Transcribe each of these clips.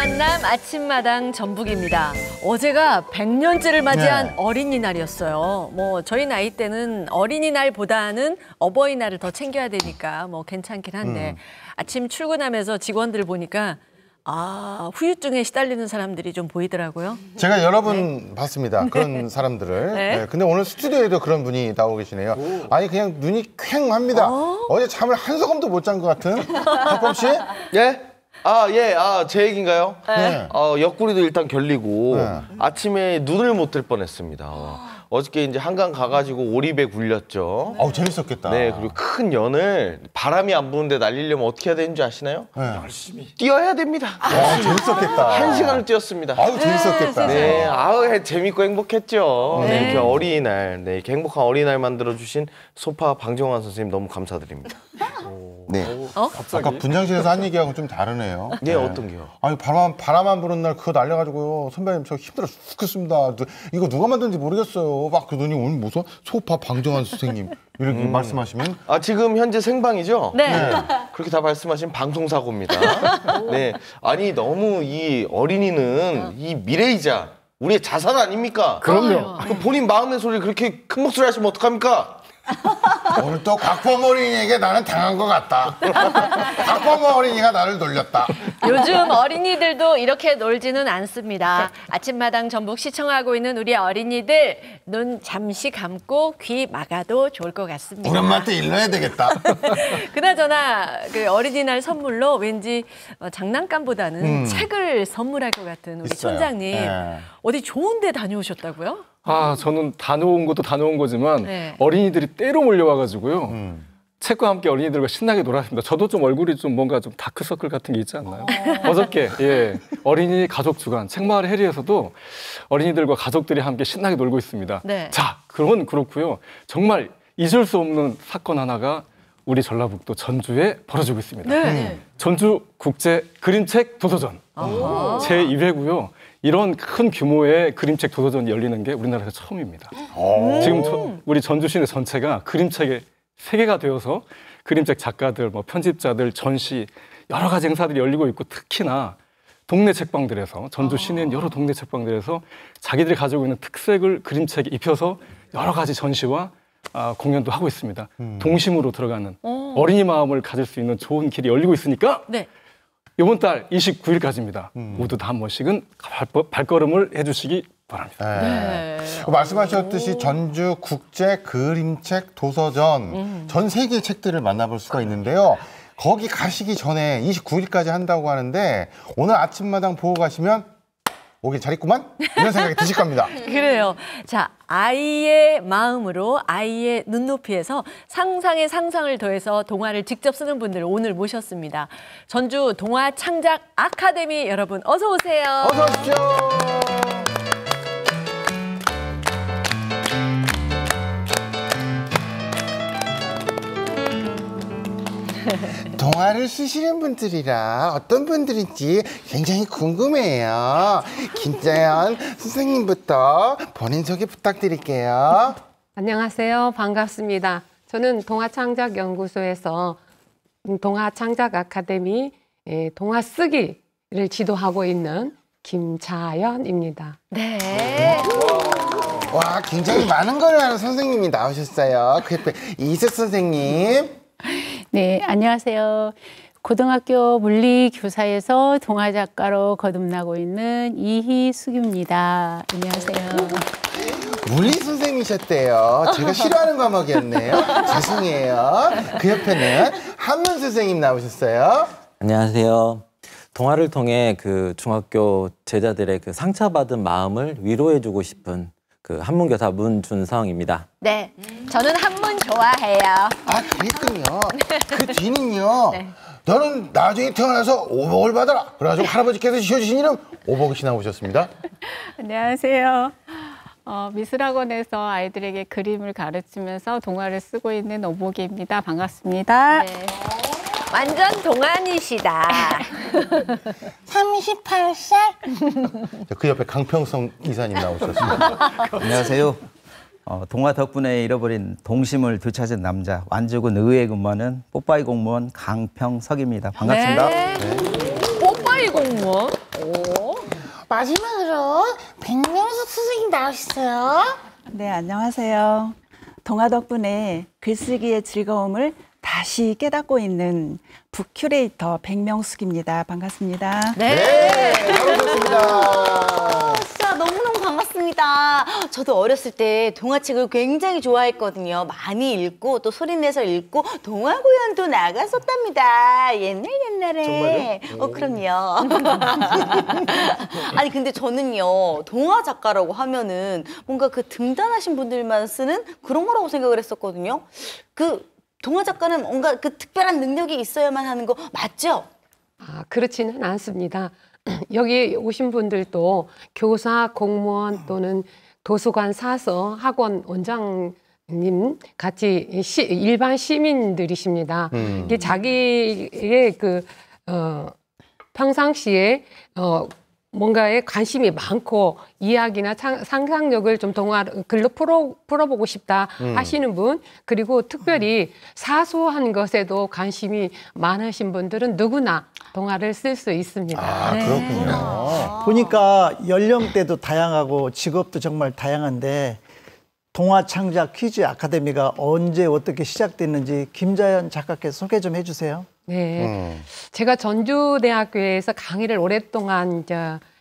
만남 아침마당 전북입니다. 어제가 100년째를 맞이한 어린이날이었어요. 뭐 저희 나이 때는 어린이날보다는 어버이날을 더 챙겨야 되니까 뭐 괜찮긴 한데 아침 출근하면서 직원들 보니까 후유증에 시달리는 사람들이 좀 보이더라고요. 제가 여러 분 봤습니다. 그런 사람들을. 네, 근데 오늘 스튜디오에도 그런 분이 나오고 계시네요. 아니 그냥 눈이 퀭합니다. 어제 잠을 한 소금도 못 잔 것 같은 박범 씨? 예? 제 얘기인가요? 네. 옆구리도 일단 결리고 네. 아침에 눈을 못 뜰 뻔했습니다. 어저께 이제 한강 가가지고 오리배 굴렸죠. 재밌었겠다. 네, 그리고 큰 연을 바람이 안 부는데 날리려면 어떻게 해야 되는지 아시나요? 네. 열심히 뛰어야 됩니다. 재밌었겠다. 1시간을 뛰었습니다. 재밌었겠다. 네, 재밌고 행복했죠. 네. 이렇게 어린이날, 이렇게 행복한 어린이날 만들어주신 소파 방정환 선생님 너무 감사드립니다. 네. 아까 분장실에서 한 얘기하고 좀 다르네요. 네, 어떤 게요? 아니 바람 안 부는 날 그거 날려가지고요. 선배님 저 힘들어 죽겠습니다. 이거 누가 만든지 모르겠어요. 막 그러더니 오늘 무슨 소파 방정환 선생님 이렇게 말씀하시면 지금 현재 생방이죠? 네. 그렇게 다 말씀하신 방송사고입니다. 네. 아니, 너무 이 어린이는 이 미래이자 우리의 자산 아닙니까? 그럼요. 그 본인 마음의 소리를 그렇게 큰 목소리 하시면 어떡합니까? 오늘 또 곽범 어린이에게 나는 당한 것 같다. 곽범 어린이가 나를 놀렸다. 요즘 어린이들도 이렇게 놀지는 않습니다. 아침마당 전북 시청하고 있는 우리 어린이들 눈 잠시 감고 귀 막아도 좋을 것 같습니다. 오랜만에 일러야 되겠다. 그나저나 그 어린이날 선물로 왠지 장난감보다는 책을 선물할 것 같은 우리 있어요. 촌장님. 네. 어디 좋은 데 다녀오셨다고요? 저는 다녀온 것도 다녀온 거지만 네. 어린이들이 때로 몰려와가지고요. 책과 함께 어린이들과 신나게 놀았습니다. 저도 좀 얼굴이 좀 뭔가 좀 다크서클 같은 게 있지 않나요? 어저께 어린이 가족 주간 책마을 해리에서도 어린이들과 가족들이 함께 신나게 놀고 있습니다. 네. 자, 그건 그렇고요. 정말 잊을 수 없는 사건 하나가 우리 전라북도 전주에 벌어지고 있습니다. 네. 전주 국제 그림책 도서전 제2회고요. 이런 큰 규모의 그림책 도서전이 열리는 게 우리나라에서 처음입니다. 지금 우리 전주 시내 전체가 그림책의 세계가 되어서 그림책 작가들, 편집자들, 전시 여러 가지 행사들이 열리고 있고 특히나 동네 책방들에서 전주 시내 여러 동네 책방들에서 자기들이 가지고 있는 특색을 그림책에 입혀서 여러 가지 전시와 공연도 하고 있습니다. 동심으로 들어가는 어린이 마음을 가질 수 있는 좋은 길이 열리고 있으니까 네. 이번 달 29일까지입니다. 모두 다 한 번씩은 발걸음을 해주시기 바랍니다. 네. 말씀하셨듯이 전주 국제 그림책 도서전 전 세계의 책들을 만나볼 수가 있는데요. 거기 가시기 전에 29일까지 한다고 하는데 오늘 아침마당 보고 가시면 오길 잘했구만? 이런 생각이 드실 겁니다. 그래요. 자, 아이의 마음으로 아이의 눈높이에서 상상의 상상을 더해서 동화를 직접 쓰는 분들 오늘 모셨습니다. 전주 동화 창작 아카데미 여러분 어서 오세요. 어서 오십시오. 동화를 쓰시는 분들이라 어떤 분들인지 굉장히 궁금해요. 김자연 선생님부터 본인 소개 부탁드릴게요. 안녕하세요. 반갑습니다. 저는 동화창작연구소에서 동화창작 아카데미 동화 쓰기를 지도하고 있는 김자연입니다. 네. 와, 굉장히 많은 걸 아는 선생님이 나오셨어요. 그 옆에 이슬 선생님. 네, 안녕하세요. 고등학교 물리교사에서 동화작가로 거듭나고 있는 이희숙입니다. 안녕하세요. 물리 선생님이셨대요. 제가 싫어하는 과목이었네요. 죄송해요. 그 옆에는 한문 선생님 나오셨어요. 안녕하세요. 동화를 통해 그 중학교 제자들의 그 상처받은 마음을 위로해주고 싶은 그 한문교사 문준성입니다. 네. 저는 한문 좋아해요. 그랬군요. 그 뒤는요. 너는 나중에 태어나서 오복을 받아라. 그래가지고 할아버지께서 지어주신 이름 오복이 씨 나오셨습니다. 안녕하세요. 미술학원에서 아이들에게 그림을 가르치면서 동화를 쓰고 있는 오복입니다. 반갑습니다. 네. 완전 동안이시다. 38살. 그 옆에 강평성 이사님 나오셨습니다. 안녕하세요. 동화 덕분에 잃어버린 동심을 되찾은 남자 완주군 의회에 근무하는 뽀빠이 공무원 강평석입니다. 반갑습니다. 네. 뽀빠이 공무원. 어머. 오. 마지막으로 백명숙 선생님 나오셨어요. 네, 안녕하세요. 동화 덕분에 글쓰기의 즐거움을 다시 깨닫고 있는 북큐레이터 백명숙입니다. 반갑습니다. 네. 반갑습니다. 진짜 너무너무 반갑습니다. 저도 어렸을 때 동화책을 굉장히 좋아했거든요. 많이 읽고 또 소리내서 읽고 동화 공연도 나갔었답니다. 옛날에. 정말요? 그럼요. 아니 근데 저는요 동화 작가라고 하면은 뭔가 그 등단하신 분들만 쓰는 그런 거라고 생각을 했었거든요. 그 동화 작가는 뭔가 그 특별한 능력이 있어야만 하는 거 맞죠? 그렇지는 않습니다. 여기 오신 분들도 교사, 공무원 또는 도서관 사서 학원 원장님 같이 일반 시민들이십니다. 이게 자기의 평상시에 뭔가에 관심이 많고 이야기나 상상력을 좀 글로 풀어보고 싶다 하시는 분, 그리고 특별히 사소한 것에도 관심이 많으신 분들은 누구나 동화를 쓸 수 있습니다. 그렇군요. 보니까 연령대도 다양하고 직업도 정말 다양한데 동화 창작 퀴즈 아카데미가 언제 어떻게 시작됐는지 김자연 작가께서 소개 좀 해주세요. 네, 제가 전주대학교에서 강의를 오랫동안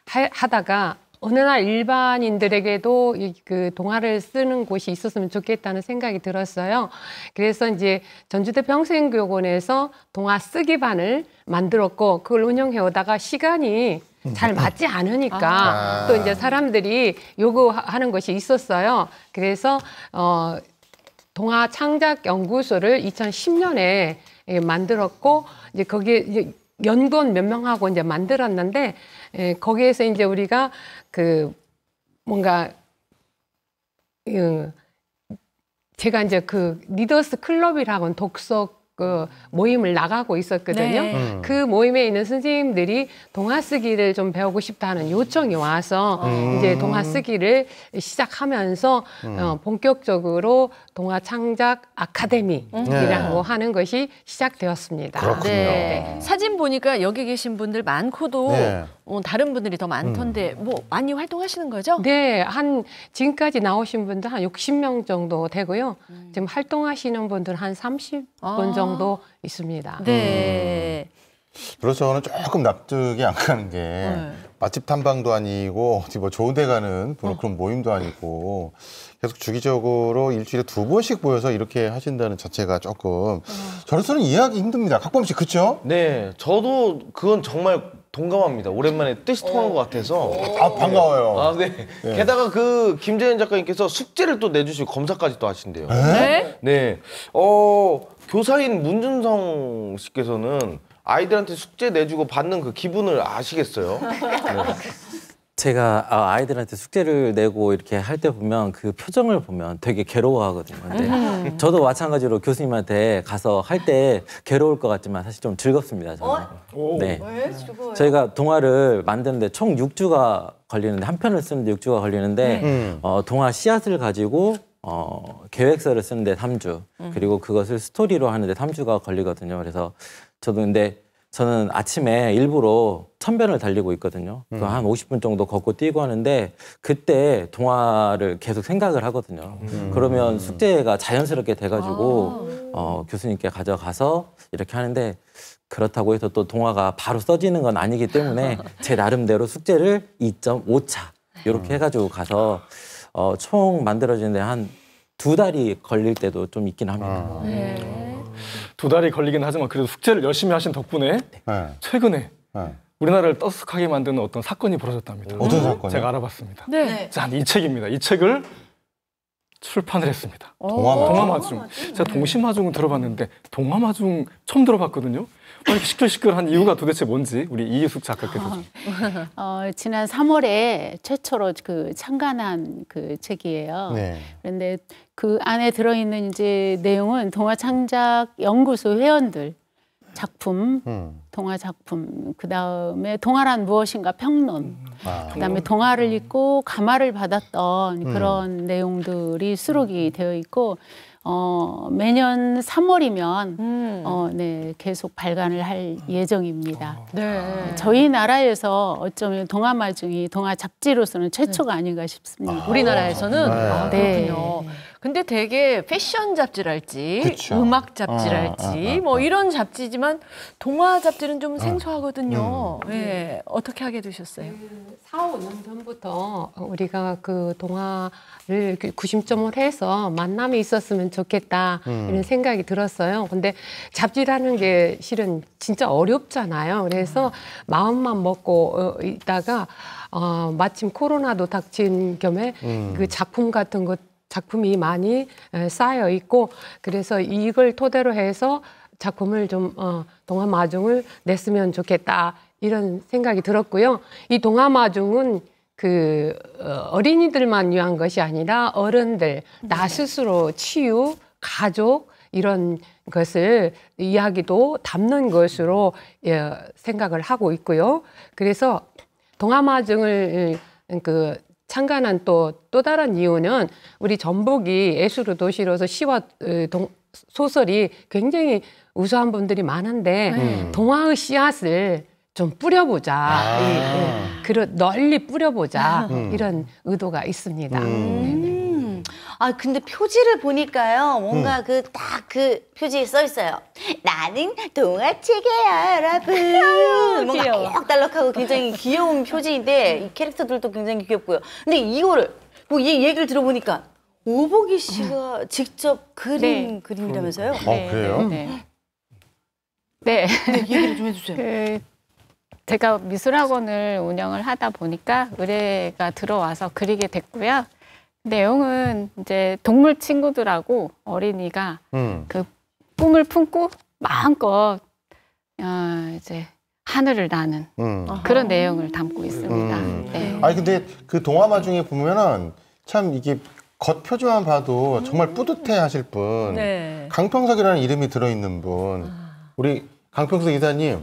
하다가 어느 날 일반인들에게도 그 동화를 쓰는 곳이 있었으면 좋겠다는 생각이 들었어요. 그래서 이제 전주대 평생교육원에서 동화 쓰기반을 만들었고 그걸 운영해 오다가 시간이 잘 맞지 않으니까 또 이제 사람들이 요구하는 것이 있었어요. 그래서 동화 창작 연구소를 2010년에 만들었고 이제 거기에 이제 연구원 몇 명하고 이제 만들었는데 거기에서 이제 우리가 그 뭔가 제가 이제 그 리더스 클럽이라고 독서 모임을 나가고 있었거든요. 네. 그 모임에 있는 선생님들이 동화 쓰기를 좀 배우고 싶다는 요청이 와서 이제 동화 쓰기를 시작하면서 본격적으로 동화 창작 아카데미라고 하는 것이 시작되었습니다. 그렇군요. 네. 사진 보니까 여기 계신 분들 많고도 네. 다른 분들이 더 많던데 뭐 많이 활동하시는 거죠? 네, 지금까지 나오신 분들 한 60명 정도 되고요. 지금 활동하시는 분들 한 30분 정도 있습니다. 네. 그래서 저는 조금 납득이 안 가는 게 맛집 탐방도 아니고 어디 뭐 좋은 데 가는 그런 모임도 아니고 계속 주기적으로 일주일에 2번씩 모여서 이렇게 하신다는 자체가 조금 저로서는 이해하기 힘듭니다. 각범 씨 그렇죠? 네, 저도 그건 정말 동감합니다. 오랜만에 뜻이 통한 것 같아서. 반가워요. 네. 게다가 그 김재현 작가님께서 숙제를 또 내주시고 검사까지 또 하신대요. 네? 네. 교사인 문준성 씨께서는 아이들한테 숙제 내주고 받는 그 기분을 아시겠어요? 네. 제가 아이들한테 숙제를 내고 이렇게 할 때 보면 그 표정을 보면 되게 괴로워하거든요. 근데 저도 마찬가지로 교수님한테 가서 할 때 괴로울 것 같지만 사실 좀 즐겁습니다. 저는. 네. 왜? 죽어요? 저희가 동화를 만드는데 총 6주가 걸리는데 한 편을 쓰는데 6주가 걸리는데 동화 씨앗을 가지고 계획서를 쓰는데 3주 그리고 그것을 스토리로 하는데 3주가 걸리거든요. 그래서 저는 아침에 일부러 천변을 달리고 있거든요. 한 50분 정도 걷고 뛰고 하는데 그때 동화를 계속 생각을 하거든요. 그러면 숙제가 자연스럽게 돼가지고 교수님께 가져가서 이렇게 하는데 그렇다고 해서 또 동화가 바로 써지는 건 아니기 때문에 제 나름대로 숙제를 2.5차 이렇게 해가지고 가서 총 만들어지는데 한 2달이 걸릴 때도 좀 있긴 합니다. 2달이 걸리긴 하지만 그래도 숙제를 열심히 하신 덕분에 최근에 우리나라를 떠쓱하게 만드는 어떤 사건이 벌어졌답니다. 어떤 사건이요? 제가 알아봤습니다. 네. 짠, 이 책입니다. 이 책을 출판을 했습니다. 동화마중. 제가 동시마중은 들어봤는데 동화마중 처음 들어봤거든요. 이렇게 시끌시끌한 이유가 도대체 뭔지 우리 이희숙 작가께서 좀. 지난 3월에 최초로 창간한 책이에요. 네. 그런데 그 안에 들어있는 이제 내용은 동화 창작 연구소 회원들 작품, 동화 작품, 그 다음에 동화란 무엇인가 평론, 그 다음에 동화를 읽고 감화를 받았던 그런 내용들이 수록이 되어 있고, 매년 3월이면 네, 계속 발간을 할 예정입니다. 네. 저희 나라에서 어쩌면 동화마중이 동화 잡지로서는 최초가 아닌가 싶습니다. 우리나라에서는 네. 그렇군요. 근데 되게 패션 잡지랄지, 그쵸. 음악 잡지랄지, 뭐 이런 잡지지만 동화 잡지는 좀 생소하거든요. 네. 어떻게 하게 되셨어요? 4, 5년 전부터 우리가 그 동화를 구심점을 해서 만남이 있었으면 좋겠다 이런 생각이 들었어요. 근데 잡지라는 게 실은 진짜 어렵잖아요. 그래서 마음만 먹고 있다가 마침 코로나도 닥친 겸에 그 작품 같은 것 작품이 많이 쌓여 있고 그래서 이걸 토대로 해서 작품을 좀 동화마중을 냈으면 좋겠다 이런 생각이 들었고요. 이 동화마중은 그 어린이들만 위한 것이 아니라 어른들, 나 스스로 치유, 가족 이런 것을 이야기도 담는 것으로 생각을 하고 있고요. 그래서 동화마중을 창간한 또 다른 이유는 우리 전북이 예술의 도시로서 시와 소설이 굉장히 우수한 분들이 많은데 동화의 씨앗을 좀 뿌려보자, 널리 뿌려보자 이런 의도가 있습니다. 아 근데 표지를 보니까요 뭔가 그 딱 그 표지에 써 있어요. 나는 동화책이야 여러분. 뭔가 알록달록하고 굉장히 귀여운 표지인데 이 캐릭터들도 굉장히 귀엽고요. 근데 이거를 뭐 이 얘기를 들어보니까 오보기 씨가 직접 그린 그림이라면서요? 그래요? 네. 얘기를 좀 해주세요. 제가 미술학원을 운영을 하다 보니까 의뢰가 들어와서 그리게 됐고요. 내용은 이제 동물 친구들하고 어린이가 그 꿈을 품고 마음껏 이제 하늘을 나는 그런 내용을 담고 있습니다. 네. 아니 근데 그 동화마중에 보면은 참 이게 겉 표지만 봐도 정말 뿌듯해하실 분, 네. 강평석이라는 이름이 들어있는 분, 우리 강평석 이사님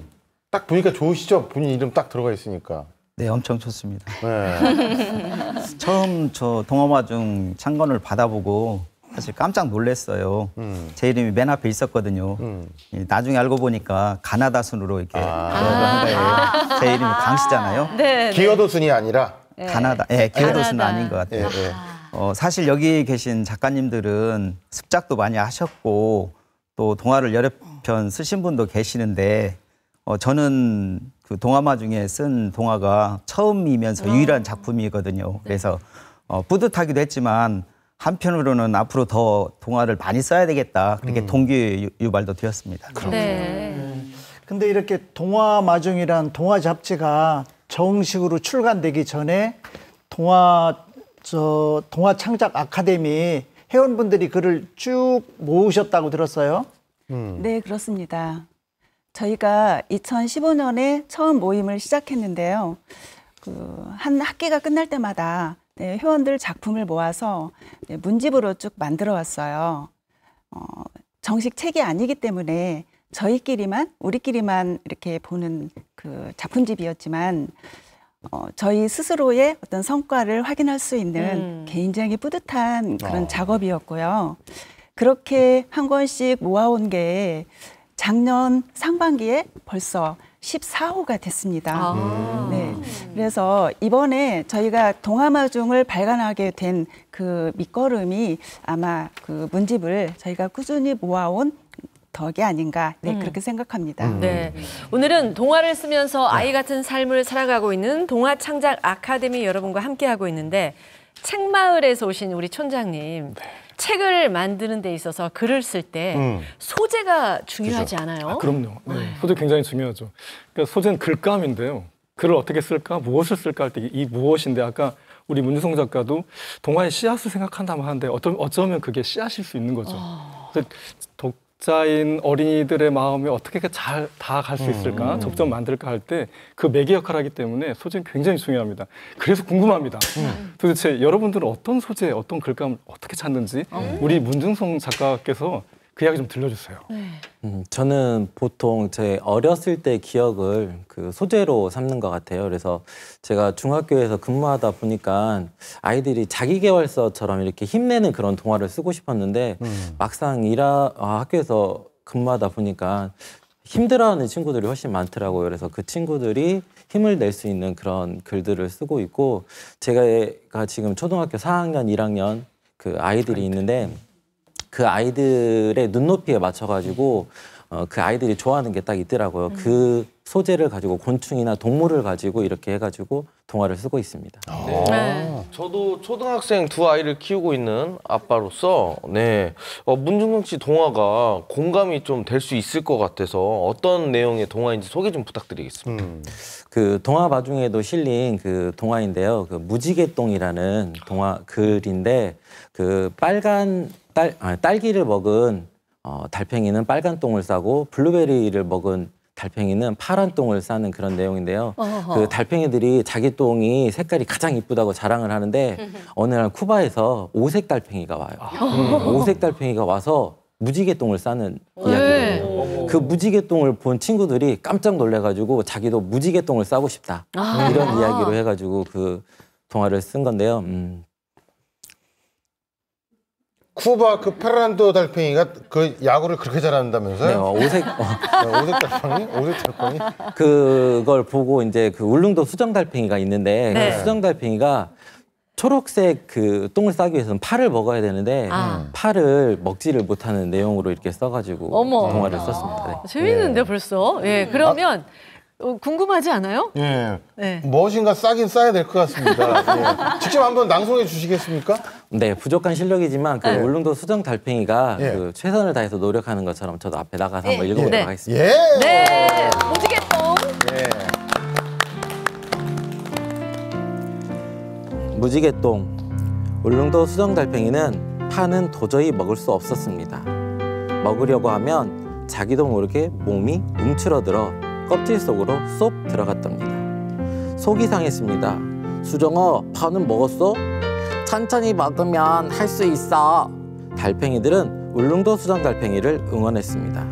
딱 보니까 좋으시죠? 본인 이름 딱 들어가 있으니까. 네, 엄청 좋습니다. 네. 처음 저 동화마중 창건을 받아보고 사실 깜짝 놀랐어요. 제 이름이 맨 앞에 있었거든요. 나중에 알고 보니까 가나다 순으로 이렇게 한 거예요. 제 이름이 강씨잖아요. 네. 기여도순이 아니라 가나다. 예, 기여도순은 아닌 것 같아요. 예, 예. 사실 여기 계신 작가님들은 습작도 많이 하셨고 또 동화를 여러 편 쓰신 분도 계시는데 저는 그 동화마중에 쓴 동화가 처음이면서 유일한 작품이거든요. 그래서 뿌듯하기도 했지만 한편으로는 앞으로 더 동화를 많이 써야 되겠다. 그렇게 동기 유발도 되었습니다. 네. 근데 이렇게 동화마중이란 동화 잡지가 정식으로 출간되기 전에 동화 창작 아카데미 회원분들이 글을 쭉 모으셨다고 들었어요. 네, 그렇습니다. 저희가 2015년에 처음 모임을 시작했는데요. 한 학기가 끝날 때마다 회원들 작품을 모아서 문집으로 쭉 만들어 왔어요. 정식 책이 아니기 때문에 우리끼리만 이렇게 보는 그 작품집이었지만 저희 스스로의 어떤 성과를 확인할 수 있는 굉장히 뿌듯한 그런 작업이었고요. 그렇게 한 권씩 모아온 게 작년 상반기에 벌써 14호가 됐습니다. 네. 그래서 이번에 저희가 동화마중을 발간하게 된 그 밑거름이 아마 그 문집을 저희가 꾸준히 모아온 덕이 아닌가 그렇게 생각합니다. 네. 오늘은 동화를 쓰면서 아이 같은 삶을 살아가고 있는 동화창작 아카데미 여러분과 함께하고 있는데 책마을에서 오신 우리 촌장님. 책을 만드는 데 있어서 글을 쓸 때 소재가 중요하지 않아요? 그럼요. 네. 소재 굉장히 중요하죠. 그러니까 소재는 글감인데요. 글을 어떻게 쓸까, 무엇을 쓸까 할 때 이 무엇인데 아까 우리 문유성 작가도 동화의 씨앗을 생각한다고 하는데 어쩌면 그게 씨앗일 수 있는 거죠. 그래서 독자인 어린이들의 마음에 어떻게 잘 다가갈 수 있을까, 접점 만들까 할 때 그 매개 역할을 하기 때문에 소재는 굉장히 중요합니다. 그래서 궁금합니다. 도대체 여러분들은 어떤 소재, 어떤 글감을 어떻게 찾는지 우리 문중성 작가께서 그 이야기 좀 들려주세요. 저는 보통 제 어렸을 때 기억을 그 소재로 삼는 것 같아요. 그래서 제가 중학교에서 근무하다 보니까 아이들이 자기계발서처럼 이렇게 힘내는 그런 동화를 쓰고 싶었는데 막상 학교에서 근무하다 보니까 힘들어하는 친구들이 훨씬 많더라고요. 그래서 그 친구들이 힘을 낼 수 있는 그런 글들을 쓰고 있고, 제가 지금 초등학교 4학년, 1학년 그 아이들이 있는데 그 아이들의 눈높이에 맞춰가지고 그 아이들이 좋아하는 게 딱 있더라고요. 그 소재를 가지고 곤충이나 동물을 가지고 이렇게 해가지고 동화를 쓰고 있습니다. 네. 저도 초등학생 두 아이를 키우고 있는 아빠로서 문중성 씨 동화가 공감이 좀 될 수 있을 것 같아서 어떤 내용의 동화인지 소개 좀 부탁드리겠습니다. 그 동화 마중에도 실린 그 동화인데요. 그 무지개똥이라는 동화 글인데, 그 빨간 딸기를 먹은 달팽이는 빨간 똥을 싸고 블루베리를 먹은 달팽이는 파란 똥을 싸는 그런 내용인데요. 그 달팽이들이 자기 똥이 색깔이 가장 이쁘다고 자랑을 하는데 어느 날 쿠바에서 오색 달팽이가 와요. 오색 달팽이가 와서 무지개 똥을 싸는 이야기예요. 그 무지개 똥을 본 친구들이 깜짝 놀래가지고 자기도 무지개 똥을 싸고 싶다. 이런 이야기로 해가지고 그 동화를 쓴 건데요. 쿠바 그 페르난도 달팽이가 그 야구를 그렇게 잘한다면서요? 네, 오색 오색 달팽이? 그걸 보고 이제 그 울릉도 수정 달팽이가 있는데 그 수정 달팽이가 초록색 그 똥을 싸기 위해서는 파를 먹어야 되는데 파를 먹지를 못하는 내용으로 이렇게 써가지고 동화를 썼습니다. 네. 재밌는데 벌써. 예, 그러면 궁금하지 않아요? 예. 네. 무엇인가 싸긴 싸야 될 것 같습니다. 예. 직접 한번 낭송해 주시겠습니까? 네, 부족한 실력이지만 그 울릉도 수정 달팽이가 예. 그 최선을 다해서 노력하는 것처럼 저도 앞에 나가서 한번 읽어보도록 하겠습니다. 예. 네, 무지개똥. 무지개똥. 울릉도 수정 달팽이는 파는 도저히 먹을 수 없었습니다. 먹으려고 하면 자기도 모르게 몸이 움츠러들어 껍질 속으로 쏙 들어갔답니다. 속이 상했습니다. 수정아, 파는 먹었어? 천천히 먹으면 할 수 있어. 달팽이들은 울릉도 수정 달팽이를 응원했습니다.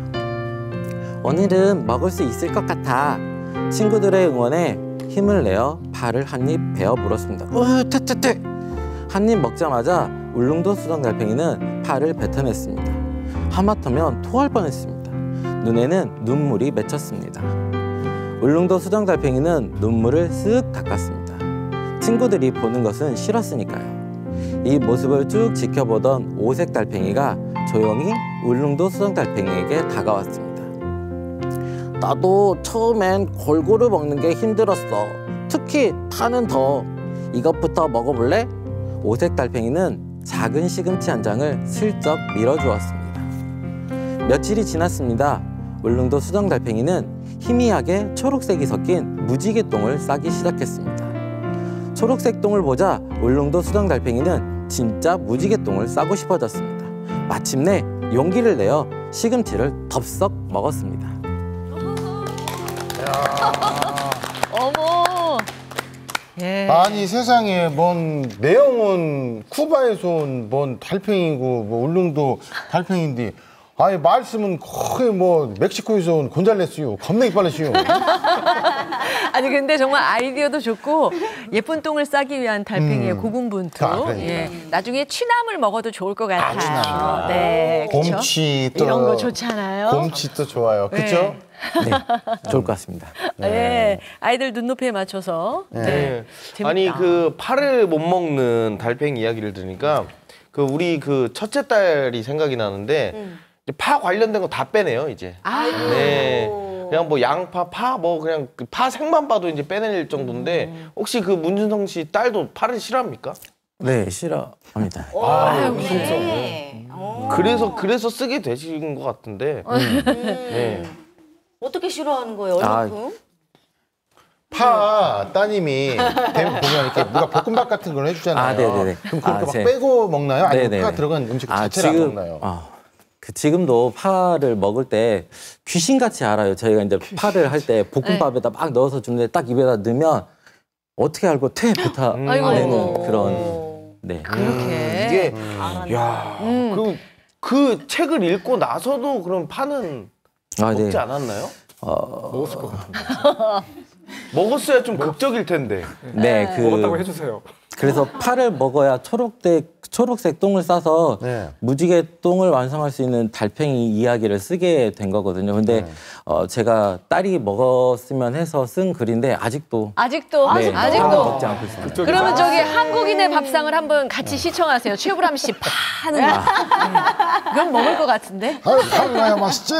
오늘은 먹을 수 있을 것 같아. 친구들의 응원에 힘을 내어 파를 한 입 베어 물었습니다. 퇴퇴퇴! 한 입 먹자마자 울릉도 수정 달팽이는 파를 뱉어냈습니다. 하마터면 토할 뻔했습니다. 눈에는 눈물이 맺혔습니다. 울릉도 수정 달팽이는 눈물을 쓱 닦았습니다. 친구들이 보는 것은 싫었으니까요. 이 모습을 쭉 지켜보던 오색 달팽이가 조용히 울릉도 수정 달팽이에게 다가왔습니다. 나도 처음엔 골고루 먹는 게 힘들었어. 특히 파는 더. 이것부터 먹어볼래? 오색 달팽이는 작은 시금치 한 장을 슬쩍 밀어주었습니다. 며칠이 지났습니다. 울릉도 수정 달팽이는 희미하게 초록색이 섞인 무지개 똥을 싸기 시작했습니다. 초록색 똥을 보자 울릉도 수정 달팽이는 진짜 무지개 똥을 싸고 싶어졌습니다. 마침내 용기를 내어 시금치를 덥석 먹었습니다. 어머. 예. 아니 세상에 뭔 내용은 쿠바에서 온 뭔 달팽이고 뭐 울릉도 달팽이인데 아니 말씀은 거의 뭐 멕시코에서 온 곤잘레스요. 겁나게 빠르시요. 아니 근데 정말 아이디어도 좋고 예쁜 똥을 싸기 위한 달팽이의 고군분투. 그러니까. 예. 나중에 취나물 먹어도 좋을 것 같아요. 취나물. 네, 그쵸? 곰치 또 이런 거 좋잖아요. 곰치 또 좋아요. 그렇죠? 네, 좋을 것 같습니다. 네. 아이들 눈높이에 맞춰서. 네. 재밌다. 아니 그 파를 못 먹는 달팽이 이야기를 들으니까 그 우리 그 첫째 딸이 생각이 나는데 이제 파 관련된 거 다 빼네요 이제. 네. 그냥 뭐 양파, 파, 뭐 그냥 그 파 색만 봐도 이제 빼낼 정도인데 혹시 그 문준성 씨 딸도 파를 싫어합니까? 네, 싫어합니다. 그래서 쓰게 되신 것 같은데. 네. 어떻게 싫어하는 거예요? 얼마큼? 파 따님이 대면 보면 이렇게 누가 볶음밥 같은 걸 해주잖아요. 아, 네네네. 그럼 그렇게 막 제- 빼고 먹나요? 아니면 네네네. 파 들어간 음식 자체를 안 먹나요? 지금도 파를 먹을 때 귀신같이 알아요. 저희가 이제 파를 할 때 볶음밥에다 막 넣어서 주는데 딱 입에다 넣으면 어떻게 알고 퇴부터 아이고. 내는 그런. 네. 그렇게. 이게 야, 그 그 책을 읽고 나서도 그럼 파는 먹지 네. 않았나요? 먹었을 것 같은데. 먹었어야 좀 극적일 텐데. 네, 먹었다고 해주세요. 그래서 파를 먹어야 초록색 똥을 싸서 네. 무지개 똥을 완성할 수 있는 달팽이 이야기를 쓰게 된 거거든요. 근데 제가 딸이 먹었으면 해서 쓴 글인데 아직도 아직도 먹지 않고 있습니다. 그러면 저기 한국인의 밥상을 한번 같이 시청하세요. 최불암 씨 파는 거. 그럼 먹을 것 같은데? 파야 맛있지?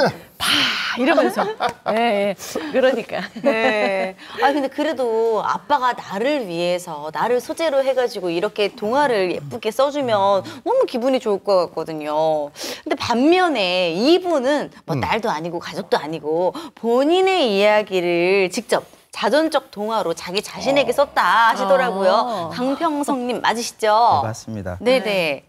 이러면서. 예, 예. 그러니까. 네. 아 근데 그래도 아빠가 나를 위해서 나를 소재로 해가지고 이렇게 동화를 예쁘게 써주면 너무 기분이 좋을 것 같거든요. 근데 반면에 이분은 뭐 딸도 아니고 가족도 아니고 본인의 이야기를 직접 자전적 동화로 자기 자신에게 썼다 하시더라고요. 강평성님 맞으시죠? 네, 맞습니다. 네네.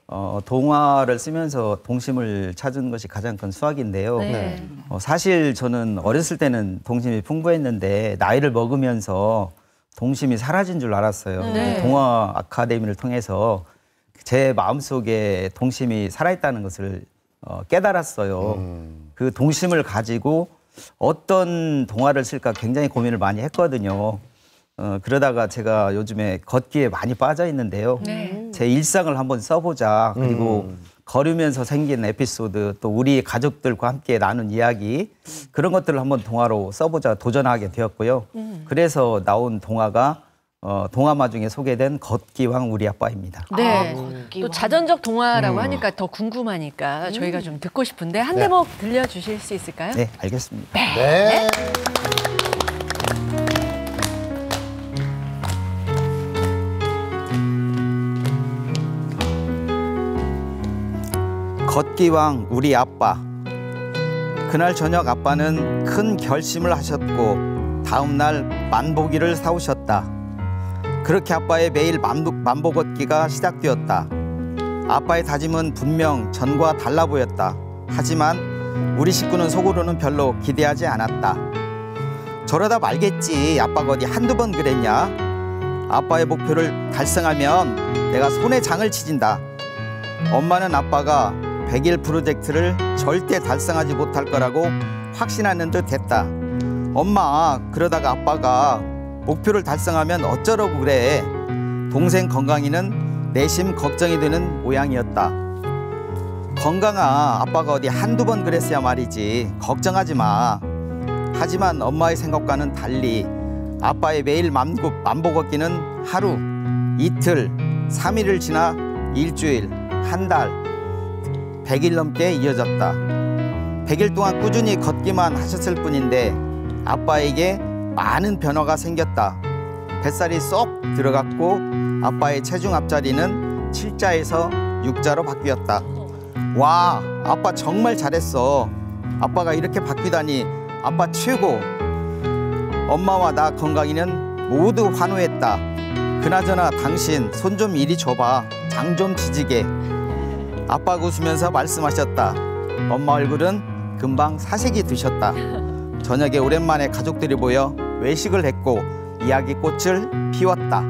동화를 쓰면서 동심을 찾은 것이 가장 큰 수학인데요. 네. 사실 저는 어렸을 때는 동심이 풍부했는데 나이를 먹으면서 동심이 사라진 줄 알았어요. 네. 동화 아카데미를 통해서 제 마음속에 동심이 살아있다는 것을 깨달았어요. 그 동심을 가지고 어떤 동화를 쓸까 굉장히 고민을 많이 했거든요. 그러다가 제가 요즘에 걷기에 많이 빠져 있는데요. 제 일상을 한번 써보자. 그리고 걸으면서 생긴 에피소드, 또 우리 가족들과 함께 나눈 이야기, 그런 것들을 한번 동화로 써보자 도전하게 되었고요. 그래서 나온 동화가 동화마 중에 소개된 걷기왕 우리 아빠입니다. 네. 또 자전적 동화라고 하니까 더 궁금하니까 저희가 좀 듣고 싶은데 한 대목 들려주실 수 있을까요? 네, 알겠습니다. 네. 걷기왕 우리 아빠. 그날 저녁 아빠는 큰 결심을 하셨고 다음 날 만보기를 사오셨다. 그렇게 아빠의 매일 만보 걷기가 시작되었다. 아빠의 다짐은 분명 전과 달라 보였다. 하지만 우리 식구는 속으로는 별로 기대하지 않았다. 저러다 말겠지. 아빠가 어디 한두 번 그랬냐. 아빠의 목표를 달성하면 내가 손에 장을 치진다. 엄마는 아빠가 100일 프로젝트를 절대 달성하지 못할 거라고 확신하는 듯 했다. 엄마, 그러다가 아빠가 목표를 달성하면 어쩌라고 그래. 동생 건강이는 내심 걱정이 되는 모양이었다. 건강아, 아빠가 어디 한두 번 그랬어야 말이지. 걱정하지 마. 하지만 엄마의 생각과는 달리 아빠의 매일 만보 걷기는 하루, 이틀, 3일을 지나 일주일, 한 달, 100일 넘게 이어졌다. 100일 동안 꾸준히 걷기만 하셨을 뿐인데 아빠에게 많은 변화가 생겼다. 뱃살이 쏙 들어갔고 아빠의 체중 앞자리는 7자에서 6자로 바뀌었다. 와, 아빠 정말 잘했어. 아빠가 이렇게 바뀌다니 아빠 최고. 엄마와 나 건강이는 모두 환호했다. 그나저나 당신 손 좀 이리 줘봐. 장 좀 지지게. 아빠가 웃으면서 말씀하셨다. 엄마 얼굴은 금방 사색이 드셨다. 저녁에 오랜만에 가족들이 모여 외식을 했고 이야기꽃을 피웠다.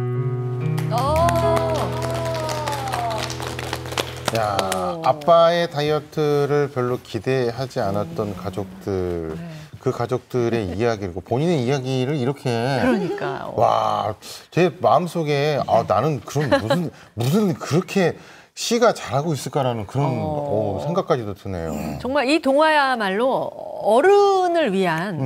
야, 아빠의 다이어트를 별로 기대하지 않았던 가족들, 그 가족들의 이야기를, 본인의 이야기를 이렇게. 그러니까요. 와, 제 마음속에, 나는 그런 무슨 그렇게 시가 잘하고 있을까라는 그런 생각까지도 드네요. 정말 이 동화야말로 어른을 위한,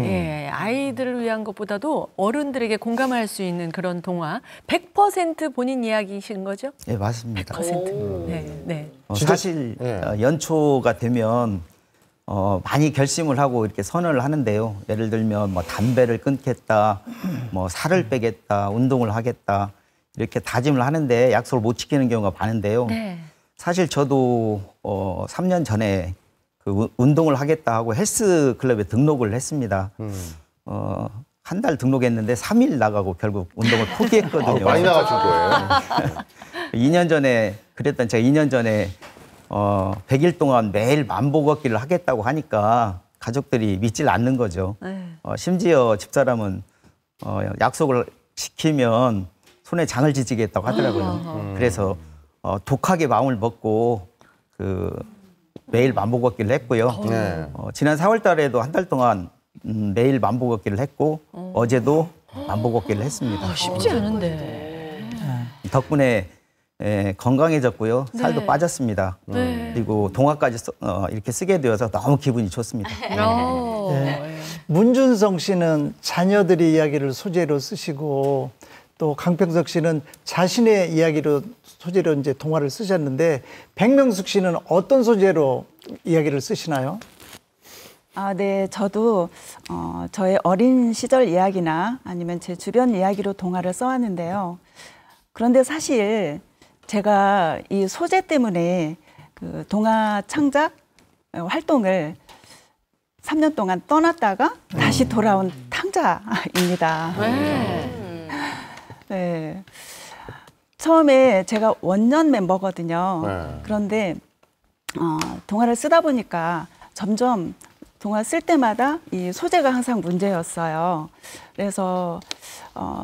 아이들을 위한 것보다도 어른들에게 공감할 수 있는 그런 동화. 100% 본인 이야기이신 거죠? 네, 맞습니다. 100%. 네. 사실 연초가 되면 많이 결심을 하고 이렇게 선언을 하는데요. 예를 들면 뭐 담배를 끊겠다, 뭐 살을 빼겠다, 운동을 하겠다 이렇게 다짐을 하는데 약속을 못 지키는 경우가 많은데요. 네. 사실 저도 3년 전에 그 운동을 하겠다 하고 헬스 클럽에 등록을 했습니다. 한 달 등록했는데 3일 나가고 결국 운동을 포기했거든요. 많이 나가신 거예요. 2년 전에 그랬던 제가 2년 전에 100일 동안 매일 만보 걷기를 하겠다고 하니까 가족들이 믿질 않는 거죠. 심지어 집사람은 약속을 지키면 손에 장을 지지겠다고 하더라고요. 그래서 독하게 마음을 먹고 그 매일 만보 걷기를 했고요. 네. 지난 4월 달에도 한 달 동안 매일 만보 걷기를 했고 어제도 만보 걷기를 했습니다. 쉽지 않은데. 덕분에 건강해졌고요. 살도 빠졌습니다. 그리고 동화까지 이렇게 쓰게 되어서 너무 기분이 좋습니다. 네. 문준성 씨는 자녀들의 이야기를 소재로 쓰시고 또 강평석 씨는 자신의 이야기로 소재로 이제 동화를 쓰셨는데 백명숙 씨는 어떤 소재로 이야기를 쓰시나요? 네, 저도 저의 어린 시절 이야기나 아니면 제 주변 이야기로 동화를 써왔는데요. 그런데 사실 제가 이 소재 때문에 그 동화 창작 활동을 3년 동안 떠났다가 다시 돌아온 탕자입니다. 네. 처음에 제가 원년 멤버거든요. 그런데 동화를 쓰다 보니까 점점 동화 쓸 때마다 이 소재가 항상 문제였어요. 그래서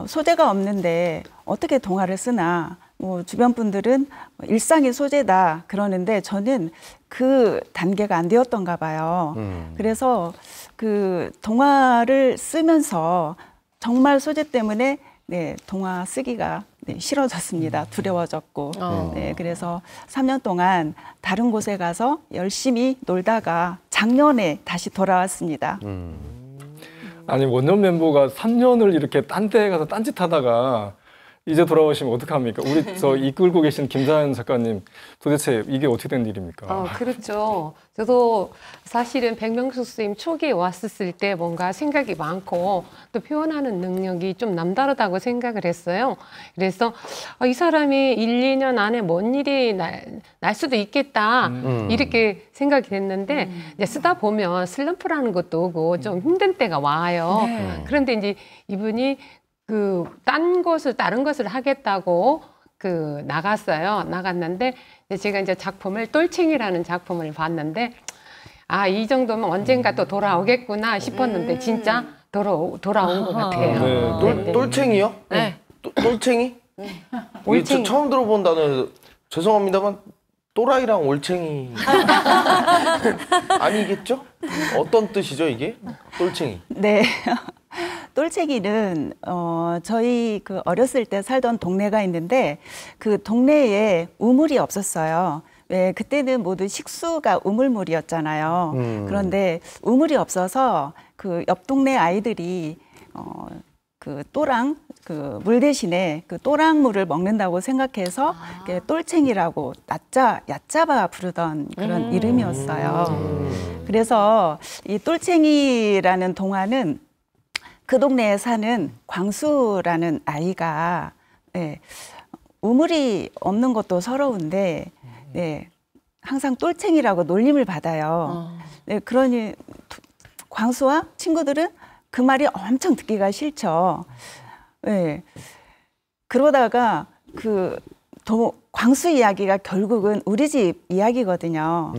소재가 없는데 어떻게 동화를 쓰나. 뭐 주변 분들은 일상의 소재다 그러는데 저는 그 단계가 안 되었던가 봐요. 그래서 그 동화를 쓰면서 정말 소재 때문에 동화 쓰기가 싫어졌습니다. 두려워졌고. 그래서 3년 동안 다른 곳에 가서 열심히 놀다가 작년에 다시 돌아왔습니다. 아니 원년 멤버가 3년을 이렇게 딴 데 가서 딴짓하다가 이제 돌아오시면 어떡합니까? 우리 저 이끌고 계신 김자연 작가님 도대체 이게 어떻게 된 일입니까? 그렇죠. 저도 사실은 백명숙 선생님 초기에 왔었을 때 뭔가 생각이 많고 또 표현하는 능력이 좀 남다르다고 생각을 했어요. 그래서 이 사람이 1, 2년 안에 뭔 일이 날 수도 있겠다 이렇게 생각이 됐는데 이제 쓰다 보면 슬럼프라는 것도 오고 좀 힘든 때가 와요. 그런데 이제 이분이 다른 것을 하겠다고 나갔는데 제가 이제 작품을 똘챙이라는 작품을 봤는데 이 정도면 언젠가 또 돌아오겠구나 싶었는데 진짜 돌아온 것 같아요. 똘챙이요? 네. 똘챙이? 올챙이. 처음 들어본 단어 죄송합니다만 또라이랑 올챙이 아니겠죠? 어떤 뜻이죠 이게? 똘챙이. 네. 똘챙이는 저희 그 어렸을 때 살던 동네가 있는데 그 동네에 우물이 없었어요. 왜 그때는 모두 식수가 우물물이었잖아요. 그런데 우물이 없어서 그 옆 동네 아이들이 그 또랑 그 물 대신에 그 또랑물을 먹는다고 생각해서 똘챙이라고 얕잡아 부르던 그런 이름이었어요. 그래서 이 똘챙이라는 동화는 그 동네에 사는 광수라는 아이가 우물이 없는 것도 서러운데 항상 똘챙이라고 놀림을 받아요. 그러니 광수와 친구들은 그 말이 엄청 듣기가 싫죠. 그러다가 광수 이야기가 결국은 우리 집 이야기거든요.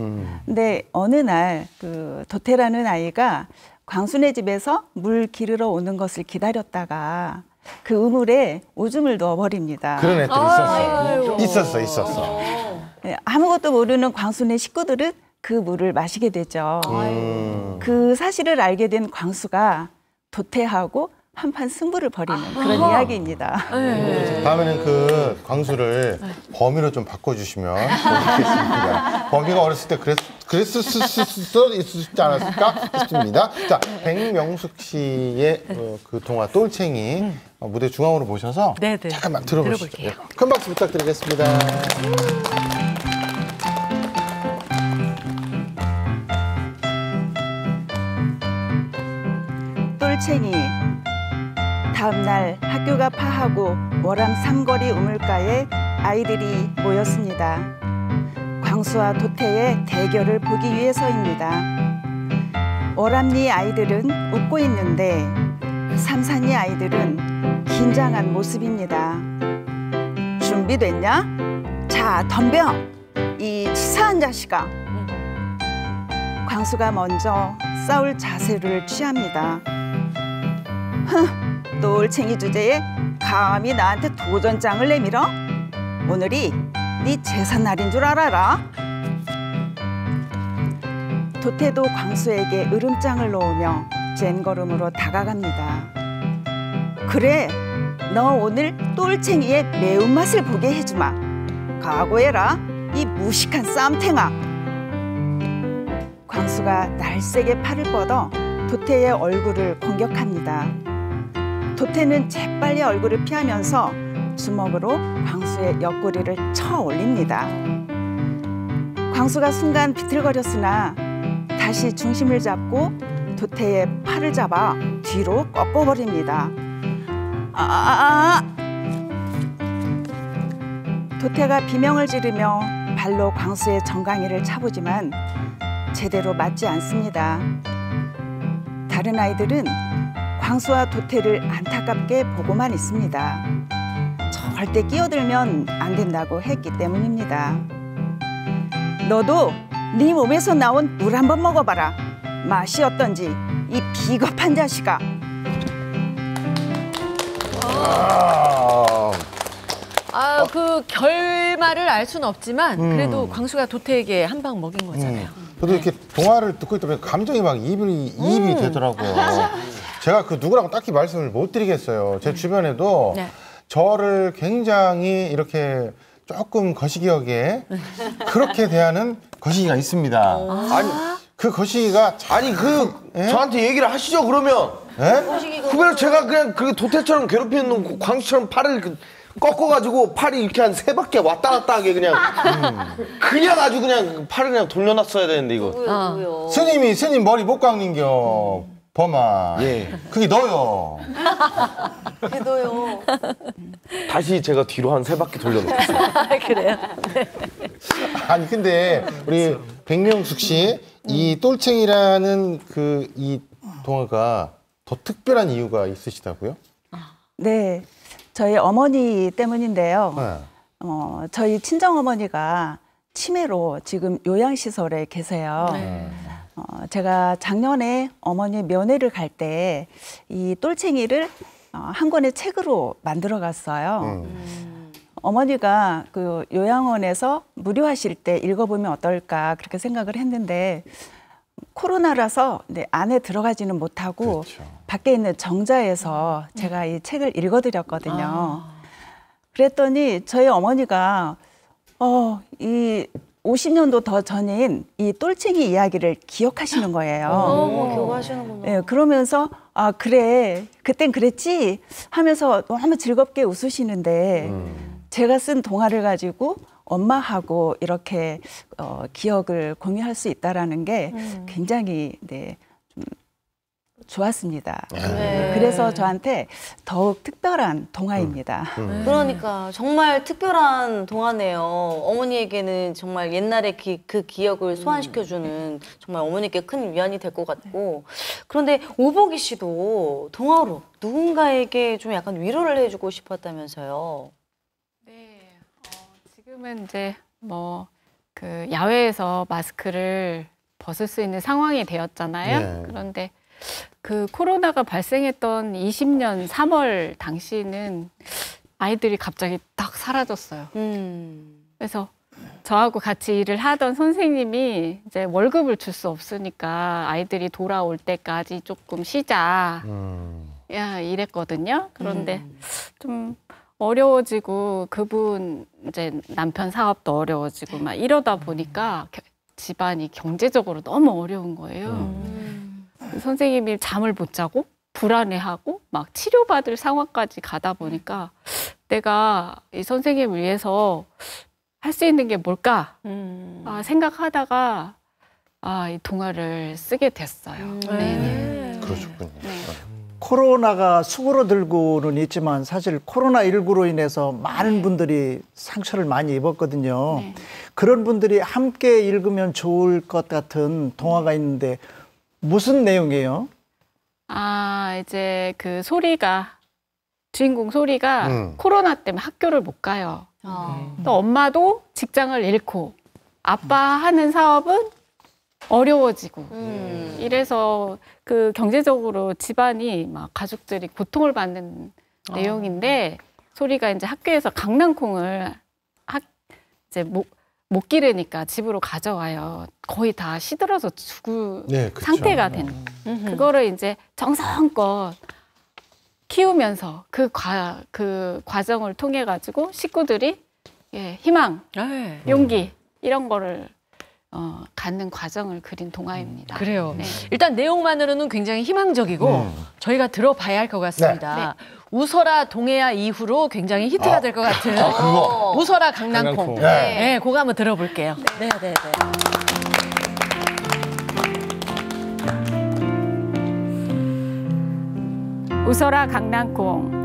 근데 어느 날 그 도태라는 아이가 광수네 집에서 물 기르러 오는 것을 기다렸다가 그 우물에 오줌을 넣어버립니다. 그런 애들이 있었어. 아무것도 모르는 광수네 식구들은 그 물을 마시게 되죠. 그 사실을 알게 된 광수가 도태하고 한판 승부를 벌이는 그런 이야기입니다. 다음에는 그 광수를 범위로 좀 바꿔주시면 좋겠습니다. 범위가 어렸을 때 그랬을 수 있지 않았을까 싶습니다. 자, 백명숙 씨의 그 동화 똘챙이 무대 중앙으로 모셔서 잠깐만 들어보시죠. 큰 박수 부탁드리겠습니다. 똘챙이. 다음 날 학교가 파하고 월암 삼거리 우물가에 아이들이 모였습니다. 광수와 도태의 대결을 보기 위해서입니다. 월암리 아이들은 웃고 있는데 삼산리 아이들은 긴장한 모습입니다. 준비됐냐? 자, 덤벼! 이 치사한 자식아! 광수가 먼저 싸울 자세를 취합니다. 똘챙이 주제에 감히 나한테 도전장을 내밀어? 오늘이 네 제삿날인 줄 알아라. 도태도 광수에게 으름장을 놓으며 젠걸음으로 다가갑니다. 그래, 너 오늘 똘챙이의 매운맛을 보게 해주마. 각오해라, 이 무식한 쌈탱아. 광수가 날쌔게 팔을 뻗어 도태의 얼굴을 공격합니다. 도태는 재빨리 얼굴을 피하면서 주먹으로 광수의 옆구리를 쳐 올립니다. 광수가 순간 비틀거렸으나 다시 중심을 잡고 도태의 팔을 잡아 뒤로 꺾어버립니다. 도태가 비명을 지르며 발로 광수의 정강이를 차보지만 제대로 맞지 않습니다. 다른 아이들은 광수와 도태를 안타깝게 보고만 있습니다. 절대 끼어들면 안 된다고 했기 때문입니다. 너도 네 몸에서 나온 물 한번 먹어봐라. 맛이 어떤지, 이 비겁한 자식아. 그 결말을 알 수는 없지만 그래도 광수가 도태에게 한 방 먹인 거잖아요. 저도 이렇게 동화를 듣고 있다 보면 감정이 막 이입이 되더라고요. 제가 그 누구라고 딱히 말씀을 못 드리겠어요. 제 주변에도 네. 저를 굉장히 이렇게 조금 거시기하게 그렇게 대하는 거시기가 있습니다. 아니 그 거시기가 아니 예? 저한테 얘기를 하시죠 그러면. 예? 그걸 제가 그냥 그 도태처럼 괴롭히는 놈 광수처럼 팔을 꺾어가지고 팔이 이렇게 한 3바퀴 왔다 갔다 하게 그냥 그냥 아주 그냥 팔을 그냥 돌려놨어야 되는데 이거. 스님 머리 못 깎는겨. 범아. 예. 그게 너요. 그게 너요. 다시 제가 뒤로 한 3바퀴 돌려놓겠어요. 그래요? 아니 근데 우리 백명숙 씨 이 똘챙이라는 그 이 동화가 더 특별한 이유가 있으시다고요? 네, 저희 어머니 때문인데요. 네. 저희 친정어머니가 치매로 지금 요양시설에 계세요. 제가 작년에 어머니 면회를 갈 때 이 똘챙이를 한 권의 책으로 만들어 갔어요. 어머니가 그 요양원에서 무료하실 때 읽어보면 어떨까 그렇게 생각을 했는데 코로나라서 안에 들어가지는 못하고 그렇죠. 밖에 있는 정자에서 제가 이 책을 읽어드렸거든요. 그랬더니 저희 어머니가 이 50년도 더 전인 이 똘챙이 이야기를 기억하시는 거예요. 교과하시는구나. 네, 그러면서 그래 그땐 그랬지 하면서 너무 즐겁게 웃으시는데 제가 쓴 동화를 가지고 엄마하고 이렇게 기억을 공유할 수 있다라는 게 굉장히 좀 좋았습니다. 네. 그래서 저한테 더욱 특별한 동화입니다. 그러니까 정말 특별한 동화네요. 어머니에게는 정말 옛날의 그 기억을 소환시켜주는 정말 어머니께 큰 위안이 될 것 같고, 그런데 오복이 씨도 동화로 누군가에게 좀 약간 위로를 해주고 싶었다면서요. 네, 지금은 이제 뭐 그 야외에서 마스크를 벗을 수 있는 상황이 되었잖아요. 네. 그런데 그 코로나가 발생했던 20년 3월 당시는 아이들이 갑자기 딱 사라졌어요. 그래서 저하고 같이 일을 하던 선생님이 이제 월급을 줄 수 없으니까 아이들이 돌아올 때까지 조금 쉬자. 이랬거든요. 그런데 좀 어려워지고 그분 이제 남편 사업도 어려워지고 막 이러다 보니까 집안이 경제적으로 너무 어려운 거예요. 선생님이 잠을 못 자고 불안해하고 막 치료받을 상황까지 가다 보니까 내가 이 선생님을 위해서 할 수 있는 게 뭘까 생각하다가 이 동화를 쓰게 됐어요. 네. 그러셨군요. 코로나가 수그러들고는 있지만 사실 코로나19로 인해서 많은 분들이 상처를 많이 입었거든요. 네. 그런 분들이 함께 읽으면 좋을 것 같은 동화가 있는데 무슨 내용이에요? 이제 그 주인공 소리가 코로나 때문에 학교를 못 가요. 또 엄마도 직장을 잃고 아빠 하는 사업은 어려워지고 이래서 그 경제적으로 집안이 막 가족들이 고통을 받는 내용인데 소리가 이제 학교에서 강낭콩을 이제 못 기르니까 집으로 가져와요. 거의 다 시들어서 죽을 네, 그쵸. 상태가 되는 그거를 이제 정성껏 키우면서 그 과정을 통해 가지고 식구들이 희망, 용기 이런 거를 갖는 과정을 그린 동화입니다. 그래요. 네. 일단 내용만으로는 굉장히 희망적이고 저희가 들어봐야 할 것 같습니다. 웃어라 동해야 이후로 굉장히 히트가 될 것 같은 그거. 웃어라 강낭콩. 강낭콩. 네, 그거 한번 들어볼게요. 네, 네, 네. 웃어라 강낭콩.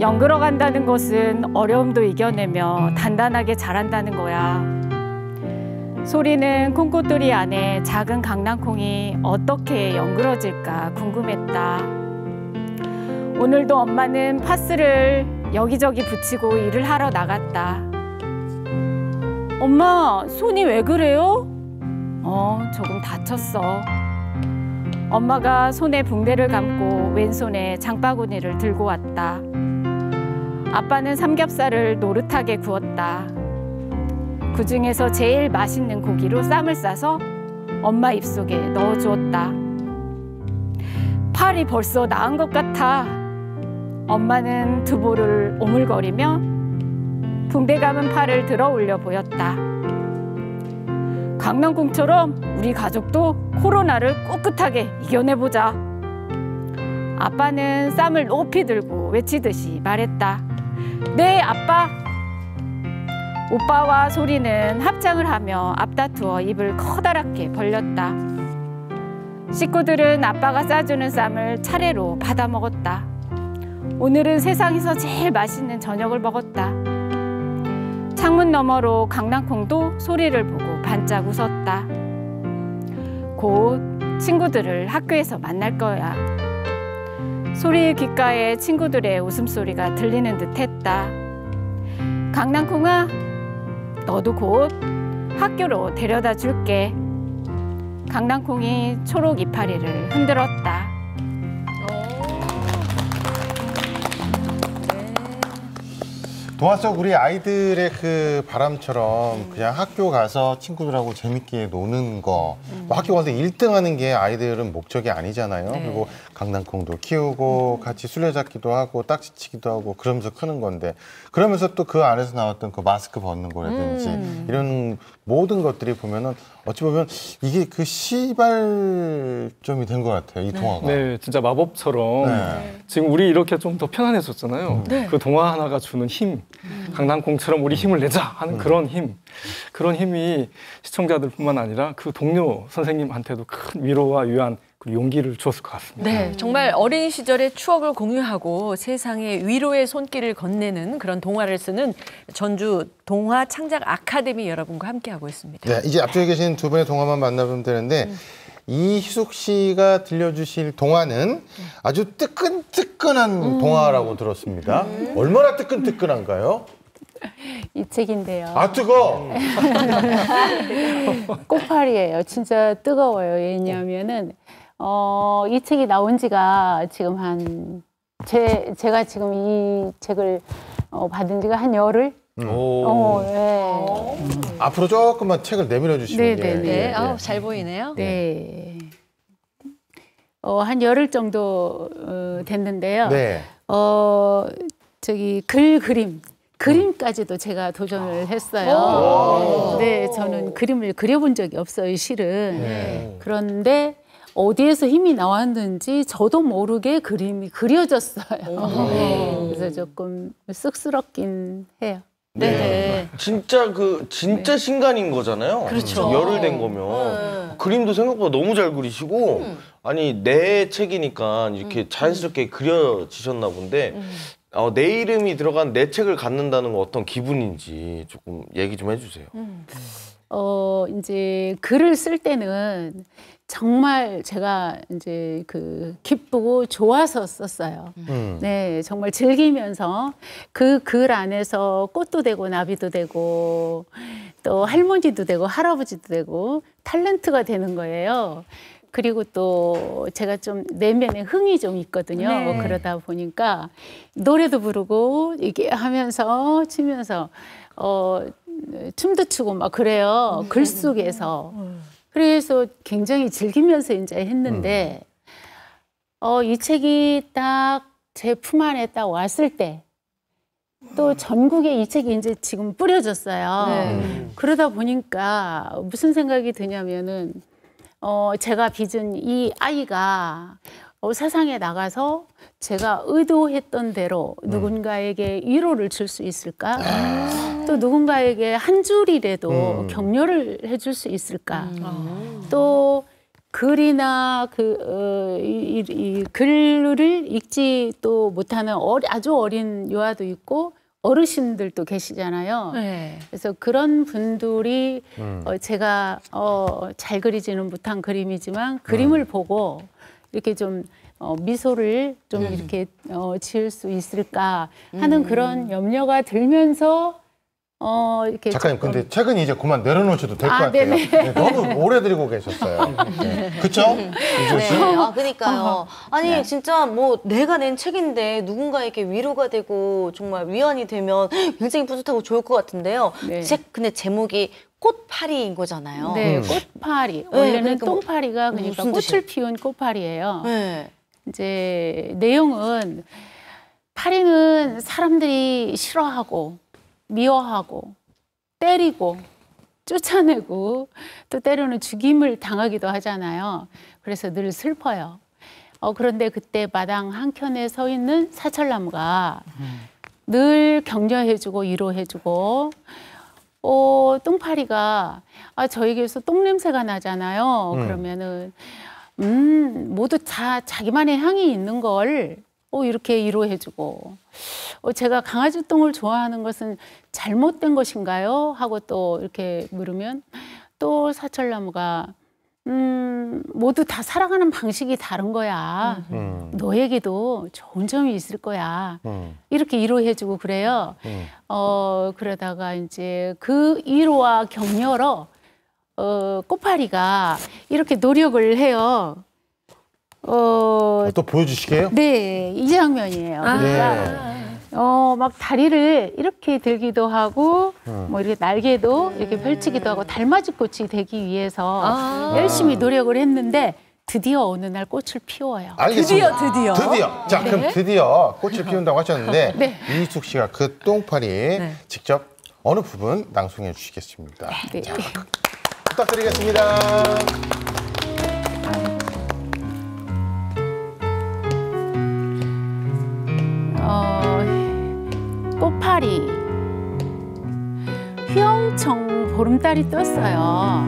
연그러 간다는 것은 어려움도 이겨내며 단단하게 자란다는 거야. 소리는 콩꽃돌이 안에 작은 강낭콩이 어떻게 연그러질까 궁금했다. 오늘도 엄마는 파스를 여기저기 붙이고 일을 하러 나갔다. 엄마, 손이 왜 그래요? 조금 다쳤어. 엄마가 손에 붕대를 감고 왼손에 장바구니를 들고 왔다. 아빠는 삼겹살을 노릇하게 구웠다. 그중에서 제일 맛있는 고기로 쌈을 싸서 엄마 입속에 넣어주었다. 팔이 벌써 나은 것 같아. 엄마는 두부를 오물거리며 붕대 감은 팔을 들어 올려 보였다. 강낭콩처럼 우리 가족도 코로나를 꿋꿋하게 이겨내보자. 아빠는 쌈을 높이 들고 외치듯이 말했다. 네, 아빠. 오빠와 소리는 합장을 하며 앞다투어 입을 커다랗게 벌렸다. 식구들은 아빠가 싸주는 쌈을 차례로 받아 먹었다. 오늘은 세상에서 제일 맛있는 저녁을 먹었다. 창문 너머로 강낭콩도 소리를 보고 반짝 웃었다. 곧 친구들을 학교에서 만날 거야. 소리의 귓가에 친구들의 웃음소리가 들리는 듯했다. 강낭콩아, 너도 곧 학교로 데려다 줄게. 강낭콩이 초록 이파리를 흔들었다. 동화 속 우리 아이들의 그 바람처럼 그냥 학교 가서 친구들하고 재밌게 노는 거, 뭐 학교 가서 1등 하는 게 아이들은 목적이 아니잖아요. 그리고 강낭콩도 키우고 같이 술래잡기도 하고 딱지치기도 하고 그러면서 크는 건데, 그러면서 또 그 안에서 나왔던 그 마스크 벗는 거라든지 이런 모든 것들이 보면은 어찌 보면 이게 그 시발점이 된 것 같아요, 이 동화가. 네, 진짜 마법처럼 지금 우리 이렇게 좀 더 편안해졌잖아요. 그 동화 하나가 주는 힘, 강낭콩처럼 우리 힘을 내자 하는 그런 힘이 시청자들뿐만 아니라 그 동료 선생님한테도 큰 위로와 위안, 그리고 용기를 주었을 것 같습니다. 네, 정말 어린 시절의 추억을 공유하고 세상에 위로의 손길을 건네는 그런 동화를 쓰는 전주 동화 창작 아카데미 여러분과 함께하고 있습니다. 네, 이제 앞쪽에 계신 두 분의 동화만 만나보면 되는데 이희숙 씨가 들려주실 동화는 아주 뜨끈뜨끈한 동화라고 들었습니다. 얼마나 뜨끈뜨끈한가요? 이 책인데요. 아, 뜨거! 꽃팔이에요. 진짜 뜨거워요. 왜냐하면은 이 책이 나온 지가 지금 제가 지금 이 책을 받은 지가 한 열흘? 앞으로 조금만 책을 내밀어 주시면 네, 잘 보이네요. 네. 한 열흘 정도 됐는데요. 네. 저기 그림까지도 제가 도전을 했어요. 네, 저는 그림을 그려본 적이 없어요, 실은. 그런데 어디에서 힘이 나왔는지 저도 모르게 그림이 그려졌어요. 그래서 조금 쑥스럽긴 해요. 네. 진짜 신간인 거잖아요. 그렇죠. 열흘 된 거면. 그림도 생각보다 너무 잘 그리시고, 아니, 내 책이니까 이렇게 자연스럽게 그려지셨나 본데, 내 이름이 들어간 내 책을 갖는다는 건 어떤 기분인지 조금 얘기 좀 해주세요. 이제 글을 쓸 때는 정말 제가 이제 기쁘고 좋아서 썼어요. 네, 정말 즐기면서 그 글 안에서 꽃도 되고 나비도 되고 또 할머니도 되고 할아버지도 되고 탤런트가 되는 거예요. 그리고 또 제가 좀 내면에 흥이 좀 있거든요. 그러다 보니까 노래도 부르고 이게 하면서 치면서 춤도 추고 막 그래요. 글 속에서. 그래서 굉장히 즐기면서 이제 했는데 이 책이 딱 제 품 안에 딱 왔을 때 또 전국에 이 책이 이제 지금 뿌려졌어요. 그러다 보니까 무슨 생각이 드냐면은 제가 빚은 이 아이가 세상에 나가서 제가 의도했던 대로 누군가에게 위로를 줄 수 있을까? 또 누군가에게 한 줄이라도 격려를 해줄 수 있을까? 또 글이나 이 글을 읽지 또 못하는 아주 어린 유아도 있고 어르신들도 계시잖아요. 네. 그래서 그런 분들이 제가 잘 그리지는 못한 그림이지만 그림을 보고 이렇게 좀 미소를 좀 이렇게 지을 수 있을까 하는 그런 염려가 들면서 이렇게 작가님 근데 책은 이제 그만 내려놓으셔도 될 것 같아요. 네, 너무 오래 들고 계셨어요. 그렇죠? 이조 씨? 그러니까요. 아니 진짜 뭐 내가 낸 책인데 누군가에게 위로가 되고 정말 위안이 되면 굉장히 뿌듯하고 좋을 것 같은데요. 책 근데 제목이 꽃파리인 거잖아요. 네, 꽃파리. 원래는 그러니까 뭐 똥파리가 그러니까 무슨 꽃을 뜻이에요? 피운 꽃파리예요. 네. 이제 내용은 파리는 사람들이 싫어하고 미워하고 때리고 쫓아내고 또 때로는 죽임을 당하기도 하잖아요. 그래서 늘 슬퍼요. 그런데 그때 마당 한켠에 서 있는 사철나무가 늘 격려해주고 위로해주고 똥파리가 저에게서 똥냄새가 나잖아요. 그러면은 모두 다 자기만의 향이 있는 걸 이렇게 위로해주고 제가 강아지 똥을 좋아하는 것은 잘못된 것인가요? 하고 또 이렇게 물으면 또 사철나무가 모두 다 살아가는 방식이 다른 거야. 너에게도 좋은 점이 있을 거야. 이렇게 위로해주고 그래요. 그러다가 이제 그 위로와 격려로 꽃파리가 이렇게 노력을 해요. 또 보여주시게요? 네, 이 장면이에요. 그러니까 막 다리를 이렇게 들기도 하고 뭐 이렇게 날개도 이렇게 펼치기도 하고 달맞이 꽃이 되기 위해서 열심히 노력을 했는데 드디어 어느 날 꽃을 피워요. 알겠습니다. 드디어. 자, 그럼 드디어 꽃을 피운다고 하셨는데 네. 이희숙 씨가 그 똥파리 직접 어느 부분 낭송해 주시겠습니다. 네. 자, 부탁드리겠습니다. 꽃파리 휘영청 보름달이 떴어요.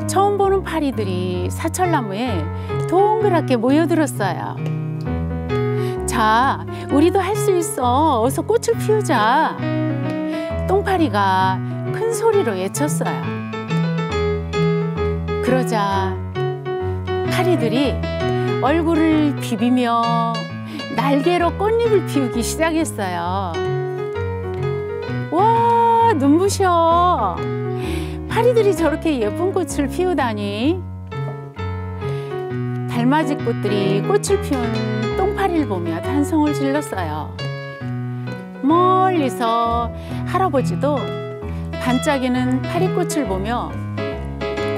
처음 보는 파리들이 사철나무에 동그랗게 모여들었어요. 자, 우리도 할 수 있어. 어서 꽃을 피우자. 똥파리가 큰 소리로 외쳤어요. 그러자 파리들이 얼굴을 비비며 날개로 꽃잎을 피우기 시작했어요. 와, 눈부셔. 파리들이 저렇게 예쁜 꽃을 피우다니. 달맞이 꽃들이 꽃을 피운 똥파리를 보며 탄성을 질렀어요. 멀리서 할아버지도 반짝이는 파리꽃을 보며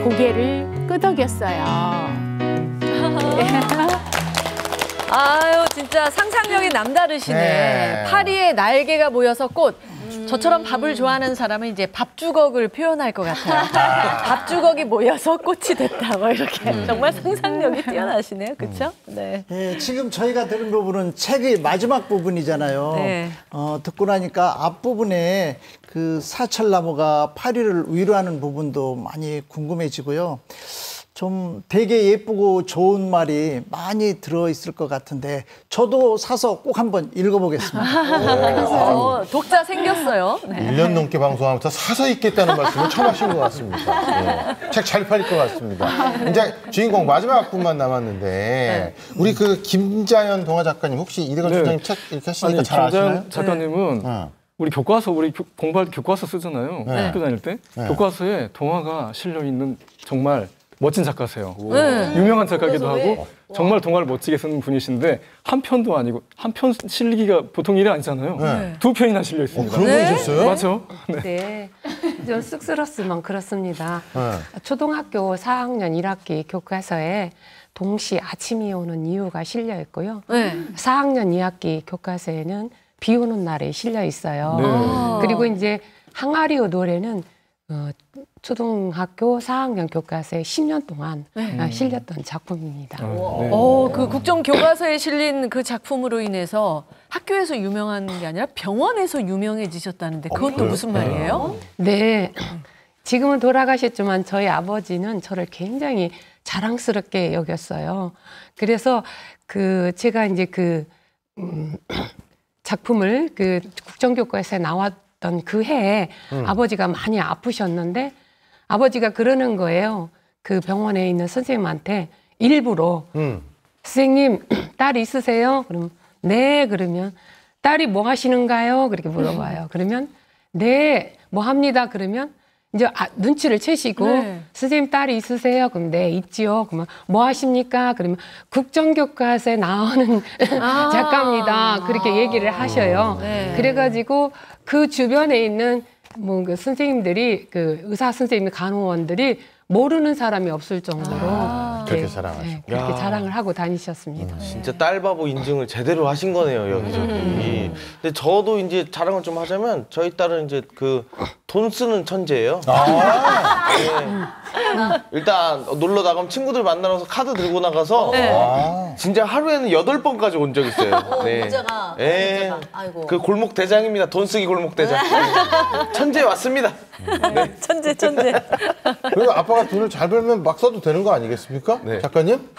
고개를 끄덕였어요. 아유, 진짜 상상력이 남다르시네. 네. 파리에 날개가 모여서 꽃. 저처럼 밥을 좋아하는 사람은 이제 밥주걱을 표현할 것 같아요. 밥주걱이 모여서 꽃이 됐다. 뭐 이렇게. 정말 상상력이 뛰어나시네요. 그렇죠? 네. 예, 지금 저희가 들은 부분은 책의 마지막 부분이잖아요. 네. 듣고 나니까 앞부분에 그 사철나무가 파리를 위로하는 부분도 많이 궁금해지고요. 좀 되게 예쁘고 좋은 말이 많이 들어있을 것 같은데 저도 사서 꼭 한번 읽어보겠습니다. 독자 생겼어요. 네. 1년 넘게 방송하면서 사서 읽겠다는 말씀을 처음 하신 것 같습니다. 예. 책 잘 팔릴 것 같습니다. 이제 주인공 마지막 분만 남았는데 우리 그 김자연 동화 작가님 혹시 이대건 총장님 책 이렇게 하시니까 잘 아시나요? 김자연 작가님은 우리 교과서 공부할 때 교과서 쓰잖아요. 학교 다닐 때 교과서에 동화가 실려 있는 정말 멋진 작가세요. 네. 유명한 작가기도 그래서 하고 정말 동화를 멋지게 쓰는 분이신데 한 편도 아니고 한 편 실리기가 보통 일이 아니잖아요. 네. 2편이나 실려 있습니다. 그런 분이셨어요? 맞죠? 네. 좀 쑥스럽지만 그렇습니다. 네. 초등학교 4학년 1학기 교과서에 동시 아침이 오는 이유가 실려 있고요. 네. 4학년 2학기 교과서에는 비 오는 날에 실려 있어요. 네. 그리고 이제 항아리오 노래는 초등학교 4학년 교과서에 10년 동안 실렸던 작품입니다. 네. 그 국정 교과서에 실린 그 작품으로 인해서 학교에서 유명한 게 아니라 병원에서 유명해지셨다는데 그건 또 무슨 말이에요? 네. 지금은 돌아가셨지만 저희 아버지는 저를 굉장히 자랑스럽게 여겼어요. 그래서 제가 이제 작품을 국정교과서에 나왔던 그 해에 아버지가 많이 아프셨는데 아버지가 그러는 거예요. 그 병원에 있는 선생님한테 일부러 선생님 딸 있으세요? 그러면 네. 그러면 딸이 뭐 하시는가요? 그렇게 물어봐요. 그러면 네, 뭐 합니다. 그러면 이제 눈치를 채시고 네. 선생님 딸이 있으세요? 그럼 네, 있지요. 그러면 뭐 하십니까? 그러면 국정교과서에 나오는 작가입니다. 그렇게 얘기를 하셔요. 네. 그래가지고 그 주변에 있는 그 선생님들이 의사 선생님 간호원들이 모르는 사람이 없을 정도로 그렇게 자랑하시고. 네, 그렇게 야. 자랑을 하고 다니셨습니다. 진짜 딸바보 인증을 제대로 하신 거네요, 여기저기. 근데 저도 이제 자랑을 좀 하자면 저희 딸은 이제 돈 쓰는 천재예요. 네. 일단 놀러 나가면 친구들 만나서 카드 들고 나가서 진짜 하루에는 8번까지 온 적 있어요. 네. 문자가. 네. 문자가. 아이고. 그 골목 대장입니다. 돈 쓰기 골목 대장. 천재 왔습니다. 네. 천재. 그리고 아빠가 돈을 잘 벌면 막 써도 되는 거 아니겠습니까? 네. 작가님?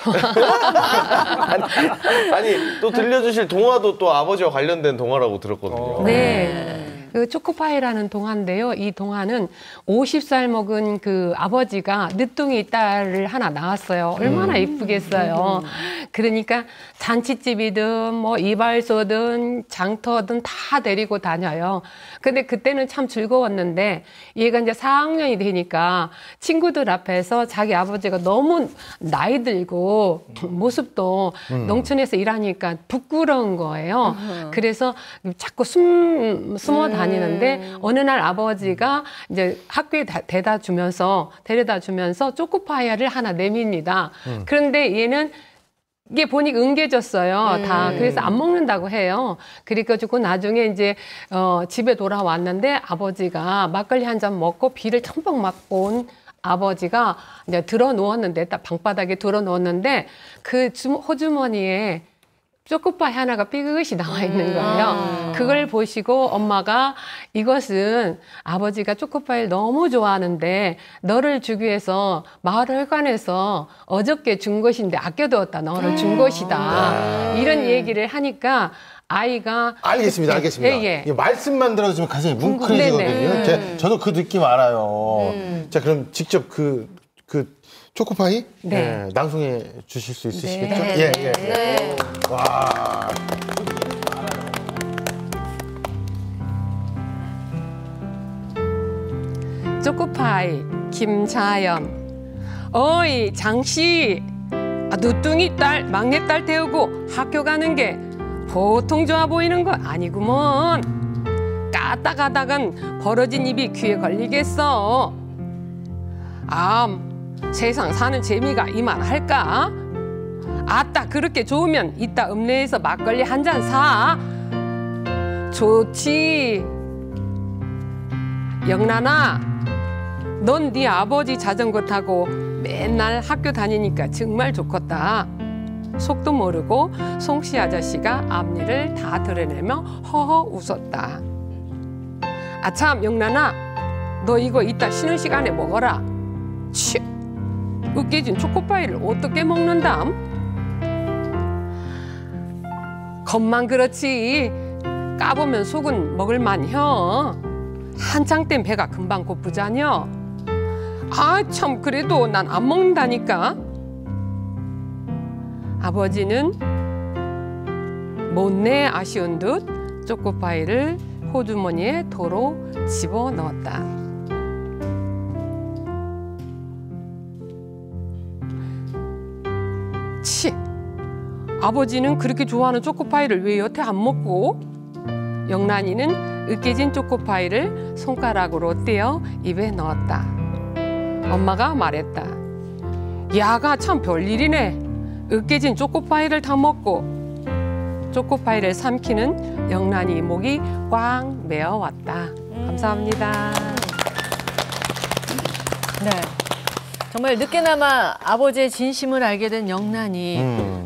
아니 또 들려주실 동화도 또 아버지와 관련된 동화라고 들었거든요. 네. 초코파이라는 동화인데요. 이 동화는 50살 먹은 아버지가 늦둥이 딸을 하나 낳았어요. 얼마나 이쁘겠어요. 그러니까 잔치집이든 뭐 이발소든 장터든 다 데리고 다녀요. 근데 그때는 참 즐거웠는데 얘가 이제 4학년이 되니까 친구들 앞에서 자기 아버지가 너무 나이 들고 모습도 농촌에서 일하니까 부끄러운 거예요. 그래서 자꾸 숨어 다니는데 어느 날 아버지가 이제 학교에 데려다 주면서 초코파이를 하나 내밉니다. 그런데 얘는 이게 보니까 응개졌어요. 다. 그래서 안 먹는다고 해요. 그래가지고 나중에 이제 집에 돌아왔는데 아버지가 막걸리 한 잔 먹고 비를 첨벙 맞고 온 아버지가 이제 들어 누웠는데 딱 방바닥에 들어 누웠는데 그 호주머니에 초코파이 하나가 삐그릇이 나와 있는 거예요. 그걸 보시고 엄마가 이것은 아버지가 초코파이를 너무 좋아하는데 너를 주기 위해서 마을회관에서 어저께 준 것인데 아껴두었다. 너를 준 것이다. 이런 얘기를 하니까 아이가 알겠습니다. 예. 이 말씀만 들어도 좀 가슴이 뭉클해지거든요. 저도 그 느낌 알아요. 자, 그럼 직접 그 초코파이 네. 낭송해 주실 수 있으시겠죠? 네. 예. 와. 초코파이 김자연. 어이 장씨, 누뚱이 딸 막내딸 태우고 학교 가는 게 보통 좋아 보이는 거 아니구먼. 까딱까딱은 벌어진 입이 귀에 걸리겠어. 세상 사는 재미가 이만할까? 아따 그렇게 좋으면 이따 읍내에서 막걸리 한 잔 사. 좋지. 영란아, 넌 네 아버지 자전거 타고 맨날 학교 다니니까 정말 좋겠다. 속도 모르고 송씨 아저씨가 앞니를 다 드러내며 허허 웃었다. 아참 영란아, 너 이거 이따 쉬는 시간에 먹어라. 치, 으깨진 초코파이를 어떻게 먹는담? 겉만 그렇지 까보면 속은 먹을만혀. 한창 땐 배가 금방 고프자녀. 참 그래도 난 안 먹는다니까. 아버지는 못내 아쉬운 듯 초코파이를 호주머니에 도로 집어넣었다. 아버지는 그렇게 좋아하는 초코파이를 왜 여태 안 먹고? 영란이는 으깨진 초코파이를 손가락으로 떼어 입에 넣었다. 엄마가 말했다. 야가 참 별일이네. 으깨진 초코파이를 다 먹고. 초코파이를 삼키는 영란이 목이 꽉 메어왔다. 감사합니다. 네. 정말 늦게나마 아버지의 진심을 알게 된 영란이.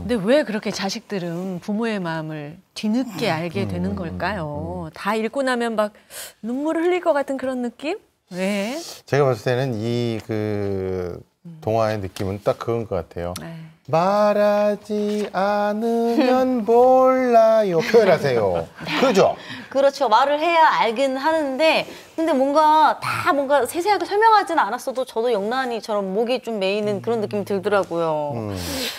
근데 왜 그렇게 자식들은 부모의 마음을 뒤늦게 알게 되는 걸까요? 다 읽고 나면 막 눈물을 흘릴 것 같은 그런 느낌? 왜? 제가 봤을 때는 이 그 동화의 느낌은 딱 그건 것 같아요. 네. 말하지 않으면 몰라요. 표현하세요. 그죠? 그렇죠. 말을 해야 알긴 하는데 근데 뭔가 세세하게 설명하지는 않았어도 저도 영란이처럼 목이 좀 메이는 그런 느낌이 들더라고요.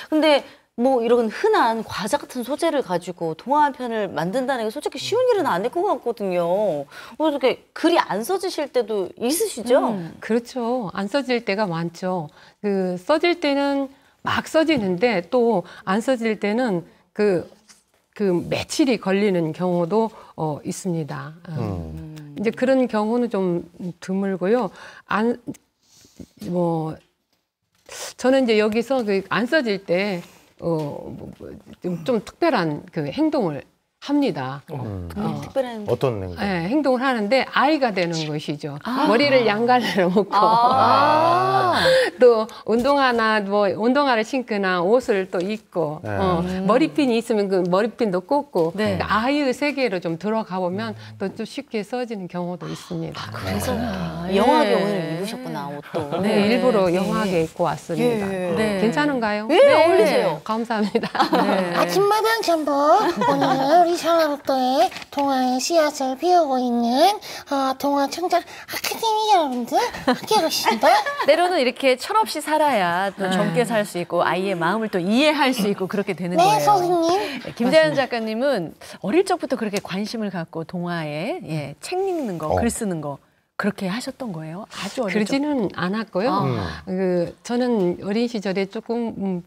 근데 뭐 이런 흔한 과자 같은 소재를 가지고 동화 한 편을 만든다는 게 솔직히 쉬운 일은 아닐 것 같거든요. 어떻게 글이 안 써지실 때도 있으시죠? 그렇죠. 안 써질 때가 많죠. 그 써질 때는 막 써지는데 또 안 써질 때는 그 며칠이 걸리는 경우도 있습니다. 이제 그런 경우는 좀 드물고요. 저는 이제 여기서 그 안 써질 때 좀 특별한 그 행동을 합니다. 특별한 어떤 행동? 네, 행동을 하는데 아이가 되는 것이죠. 머리를 양갈래로 묶고 또 운동화를 신거나 옷을 또 입고 머리핀이 있으면 그 머리핀도 꽂고 그러니까 아이의 세계로 좀 들어가 보면 또 좀 쉽게 써지는 경우도 있습니다. 그래서 영하게 오늘 입으셨구나 옷도. 네, 일부러 영하게 입고 왔습니다. 네. 괜찮은가요? 네, 어울리세요. 감사합니다. 아침마당 전북 오늘 우리 상하로또의 동화의 씨앗을 피우고 있는 동화 창작 아카데미 여러분들 함께 하십니다. 때로는 이렇게 철없이 살아야 또 젊게 살 수 있고 아이의 마음을 또 이해할 수 있고 그렇게 되는 거예요. 네, 선생님. 김대현 작가님은 어릴 적부터 그렇게 관심을 갖고 동화에 책 읽는 거, 글 쓰는 거 그렇게 하셨던 거예요? 아주 어릴 적. 그러지는 않았고요. 저는 어린 시절에 조금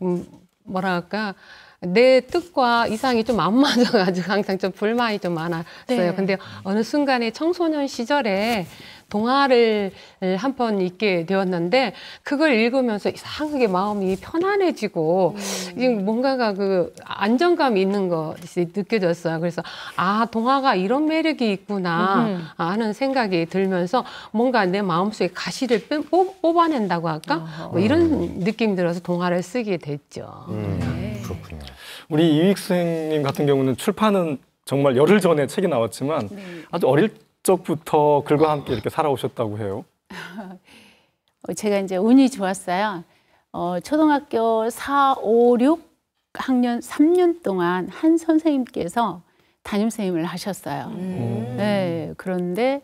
뭐랄까 내 뜻과 이상이 좀 안 맞아가지고 항상 좀 불만이 좀 많았어요. 네. 근데 어느 순간에 청소년 시절에 동화를 한 편 읽게 되었는데 그걸 읽으면서 이상하게 마음이 편안해지고 뭔가가 그 안정감이 있는 것이 느껴졌어요. 그래서 동화가 이런 매력이 있구나 하는 생각이 들면서 뭔가 내 마음속에 가시를 뽑아낸다고 할까? 뭐 이런 느낌이 들어서 동화를 쓰게 됐죠. 그렇군요. 우리 이익 선생님 같은 경우는 출판은 정말 열흘 전에 책이 나왔지만 아주 어릴 적부터 글과 함께 이렇게 살아오셨다고 해요. 제가 이제 운이 좋았어요. 초등학교 4, 5, 6학년 3년 동안 한 선생님께서 담임 선생님을 하셨어요. 네, 그런데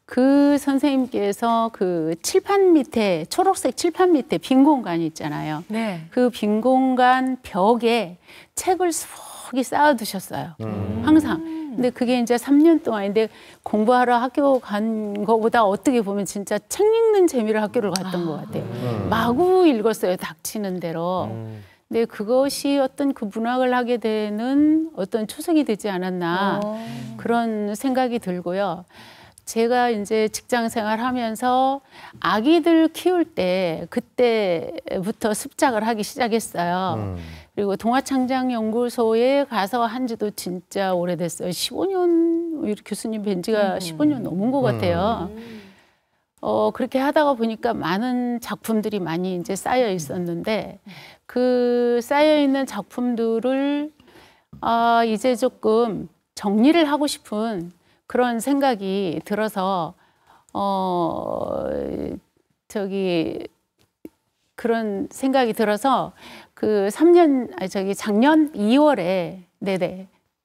그 선생님께서 그 칠판 밑에 초록색 칠판 밑에 빈 공간이 있잖아요. 네. 그 빈 공간 벽에 책을 수북이 쌓아두셨어요. 항상. 근데 그게 이제 3년 동안인데 공부하러 학교 간 거보다 어떻게 보면 진짜 책 읽는 재미로 학교를 갔던 것 같아요. 마구 읽었어요. 닥치는 대로. 근데 그것이 어떤 그 문학을 하게 되는 어떤 초석이 되지 않았나 그런 생각이 들고요. 제가 이제 직장 생활하면서 아기들 키울 때 그때부터 습작을 하기 시작했어요. 그리고 동화창작연구소에 가서 한 지도 진짜 오래됐어요. 15년, 우리 교수님 뵌 지가 15년 넘은 것 같아요. 그렇게 하다가 보니까 많은 작품들이 많이 이제 쌓여 있었는데 그 쌓여 있는 작품들을 이제 조금 정리를 하고 싶은 그런 생각이 들어서 그런 생각이 들어서 작년 2월에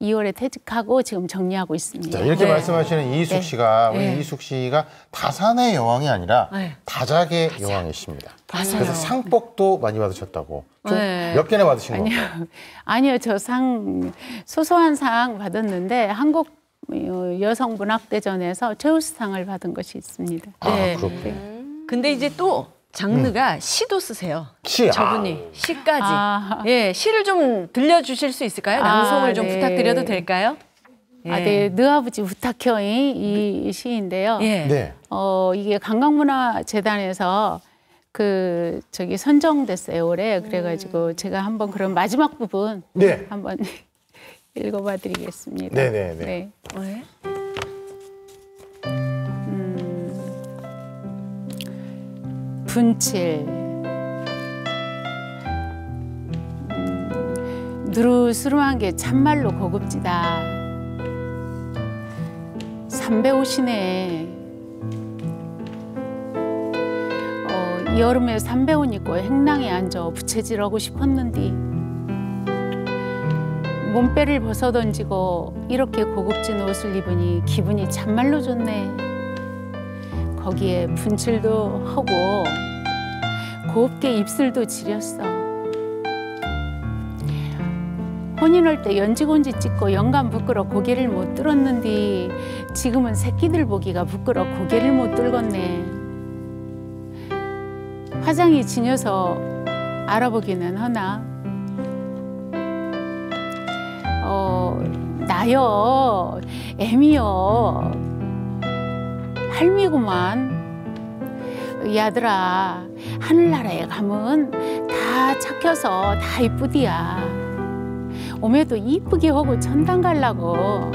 2월에 퇴직하고 지금 정리하고 있습니다. 자, 이렇게 말씀하시는 이희숙 씨가 우리 이희숙 씨가 다산의 여왕이 아니라 다작의 여왕이십니다. 그래서 상복도 많이 받으셨다고. 좀 몇 개나 받으신 건가요? 아니요, 저 소소한 상 받았는데 한국 여성문학대전에서 최우수상을 받은 것이 있습니다. 네. 그렇군요. 근데 이제 또 장르가 시도 쓰세요. 시. 저분이 시까지. 아. 예, 시를 좀 들려주실 수 있을까요? 낭송을 좀 네. 부탁드려도 될까요? 예. 네, 너아버지 부탁해요 이 시인데요. 예. 네. 이게 관광문화재단에서 선정됐어요 올해. 그래가지고 제가 한번 그럼 마지막 부분 네. 한번 읽어봐드리겠습니다. 네네네. 네. 네. 분칠 누르스름한 게 참말로 고급지다. 삼배 옷이네. 이 여름에 삼배 옷 입고 행랑에 앉아 부채질하고 싶었는디 몸빼를 벗어던지고 이렇게 고급진 옷을 입으니 기분이 참말로 좋네. 거기에 분칠도 하고 곱게 입술도 지렸어. 혼인할 때 연지곤지 찍고 영감 부끄러 고개를 못 들었는디 지금은 새끼들 보기가 부끄러 고개를 못 들겠네. 화장이 지녀서 알아보기는 하나 나요 애미요 할미구만. 이 아들아 하늘나라에 가면 다 착혀서 다 이쁘디야. 오메도 이쁘게 하고 천당 갈라고.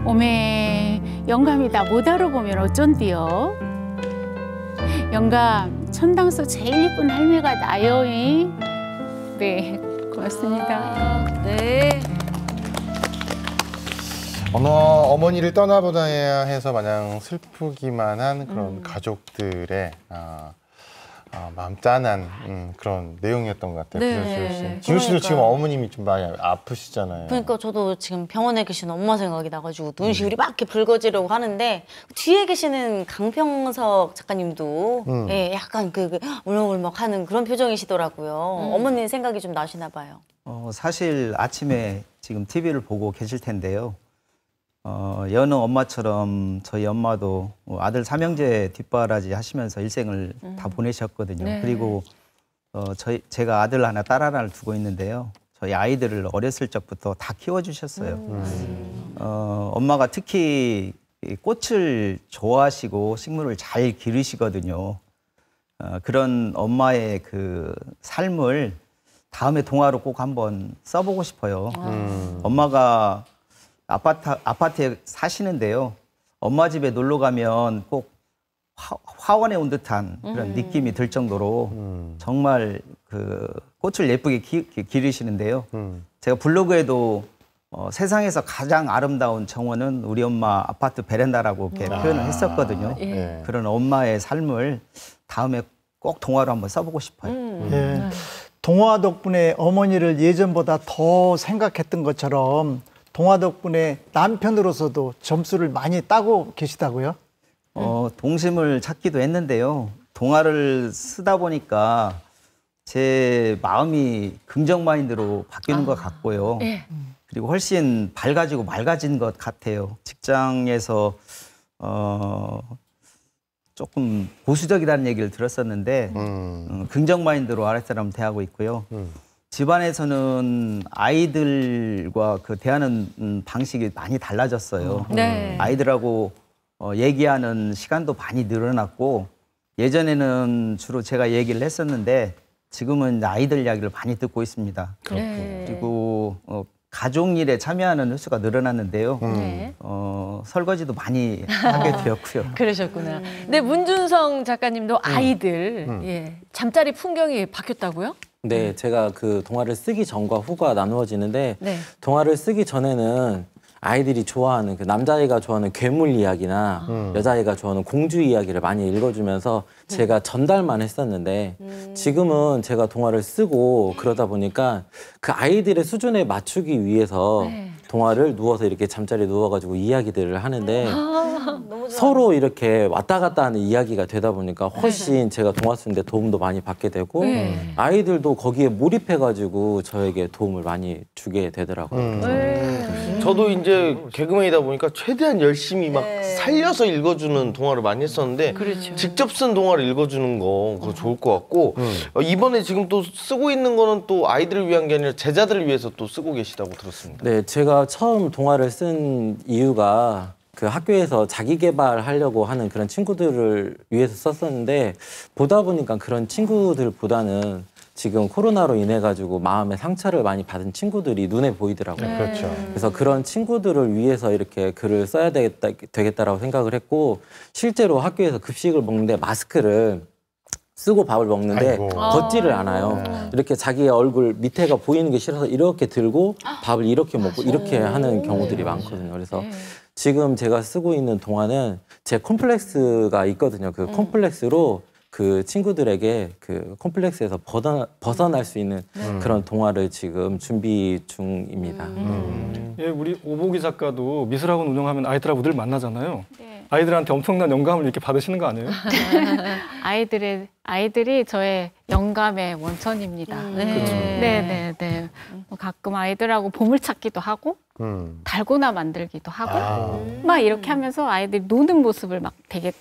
오메 영감이 다 못 알아보면 어쩐디요? 영감 천당서 제일 이쁜 할미가 나요. 네 고맙습니다. 네. 어머니를 떠나보내야 해서 마냥 슬프기만 한 그런 가족들의 마음 짠한 그런 내용이었던 것 같아요. 네. 지우 씨도 지금 그러니까요. 어머님이 좀 많이 아프시잖아요. 그러니까 저도 지금 병원에 계신 엄마 생각이 나가지고 눈시울이 막 이렇게 붉어지려고 하는데 뒤에 계시는 강평석 작가님도 예, 약간 울먹울먹하는 그런 표정이시더라고요. 어머님 생각이 좀 나시나 봐요. 사실 아침에 지금 TV를 보고 계실 텐데요. 여느 엄마처럼 저희 엄마도 아들 삼형제 뒷바라지 하시면서 일생을 다 보내셨거든요. 네. 그리고 제가 아들 하나, 딸 하나를 두고 있는데요. 저희 아이들을 어렸을 적부터 다 키워주셨어요. 엄마가 특히 이 꽃을 좋아하시고 식물을 잘 기르시거든요. 그런 엄마의 그 삶을 다음에 동화로 꼭 한번 써보고 싶어요. 엄마가 아파트에 사시는데요. 엄마 집에 놀러 가면 꼭 화원에 온 듯한 그런 느낌이 들 정도로 정말 그 꽃을 예쁘게 기르시는데요. 제가 블로그에도 세상에서 가장 아름다운 정원은 우리 엄마 아파트 베란다라고 이렇게 표현을 했었거든요. 예. 그런 엄마의 삶을 다음에 꼭 동화로 한번 써보고 싶어요. 예. 동화 덕분에 어머니를 예전보다 더 생각했던 것처럼 동화 덕분에 남편으로서도 점수를 많이 따고 계시다고요? 동심을 찾기도 했는데요. 동화를 쓰다 보니까 제 마음이 긍정 마인드로 바뀌는 것 같고요. 예. 그리고 훨씬 밝아지고 맑아진 것 같아요. 직장에서 조금 보수적이라는 얘기를 들었었는데 긍정 마인드로 아랫사람 대하고 있고요. 집안에서는 아이들과 그 대하는 방식이 많이 달라졌어요. 네. 아이들하고 얘기하는 시간도 많이 늘어났고 예전에는 주로 제가 얘기를 했었는데 지금은 아이들 이야기를 많이 듣고 있습니다. 네. 그리고 가족 일에 참여하는 횟수가 늘어났는데요. 네. 설거지도 많이 하게 되었고요. 그러셨구나. 근데 문준성 작가님도 아이들 예, 잠자리 풍경이 바뀌었다고요? 네, 제가 그 동화를 쓰기 전과 후가 나누어지는데 네. 동화를 쓰기 전에는 아이들이 좋아하는 그 남자아이가 좋아하는 괴물 이야기나 여자아이가 좋아하는 공주 이야기를 많이 읽어주면서 제가 전달만 했었는데 지금은 제가 동화를 쓰고 그러다 보니까 그 아이들의 수준에 맞추기 위해서 네. 동화를 누워서 이렇게 잠자리에 누워가지고 이야기들을 하는데 너무 좋아. 서로 이렇게 왔다 갔다 하는 이야기가 되다 보니까 훨씬 제가 동화 쓰는데 도움도 많이 받게 되고 아이들도 거기에 몰입해가지고 저에게 도움을 많이 주게 되더라고요. 네. 저도 이제 개그맨이다 보니까 최대한 열심히 막 살려서 읽어주는 동화를 많이 했었는데 직접 쓴 동화를 읽어주는 거 그거 좋을 것 같고 이번에 지금 또 쓰고 있는 거는 또 아이들을 위한 게 아니라 제자들을 위해서 또 쓰고 계시다고 들었습니다. 네, 제가 처음 동화를 쓴 이유가 그 학교에서 자기 개발하려고 하는 그런 친구들을 위해서 썼었는데 보다 보니까 그런 친구들보다는 지금 코로나로 인해 가지고 마음의 상처를 많이 받은 친구들이 눈에 보이더라고요. 그렇죠. 그래서 그런 친구들을 위해서 이렇게 글을 써야 되겠다라고 생각을 했고 실제로 학교에서 급식을 먹는데 마스크를 쓰고 밥을 먹는데 걷지를 않아요. 이렇게 자기의 얼굴 밑에가 보이는 게 싫어서 이렇게 들고 밥을 이렇게 먹고 이렇게 하는 경우들이 많거든요. 그래서 지금 제가 쓰고 있는 동화는 제 콤플렉스가 있거든요. 그 콤플렉스로 그 친구들에게 그 콤플렉스에서 벗어날 수 있는 그런 동화를 지금 준비 중입니다. 예, 우리 오보기 작가도 미술학원 운영하면 아이들하고 늘 만나잖아요. 네. 아이들한테 엄청난 영감을 이렇게 받으시는 거 아니에요? 아이들이 저의 영감의 원천입니다. 네. 뭐 가끔 아이들하고 보물찾기도 하고 달고나 만들기도 하고 막 이렇게 하면서 아이들이 노는 모습을 막 되게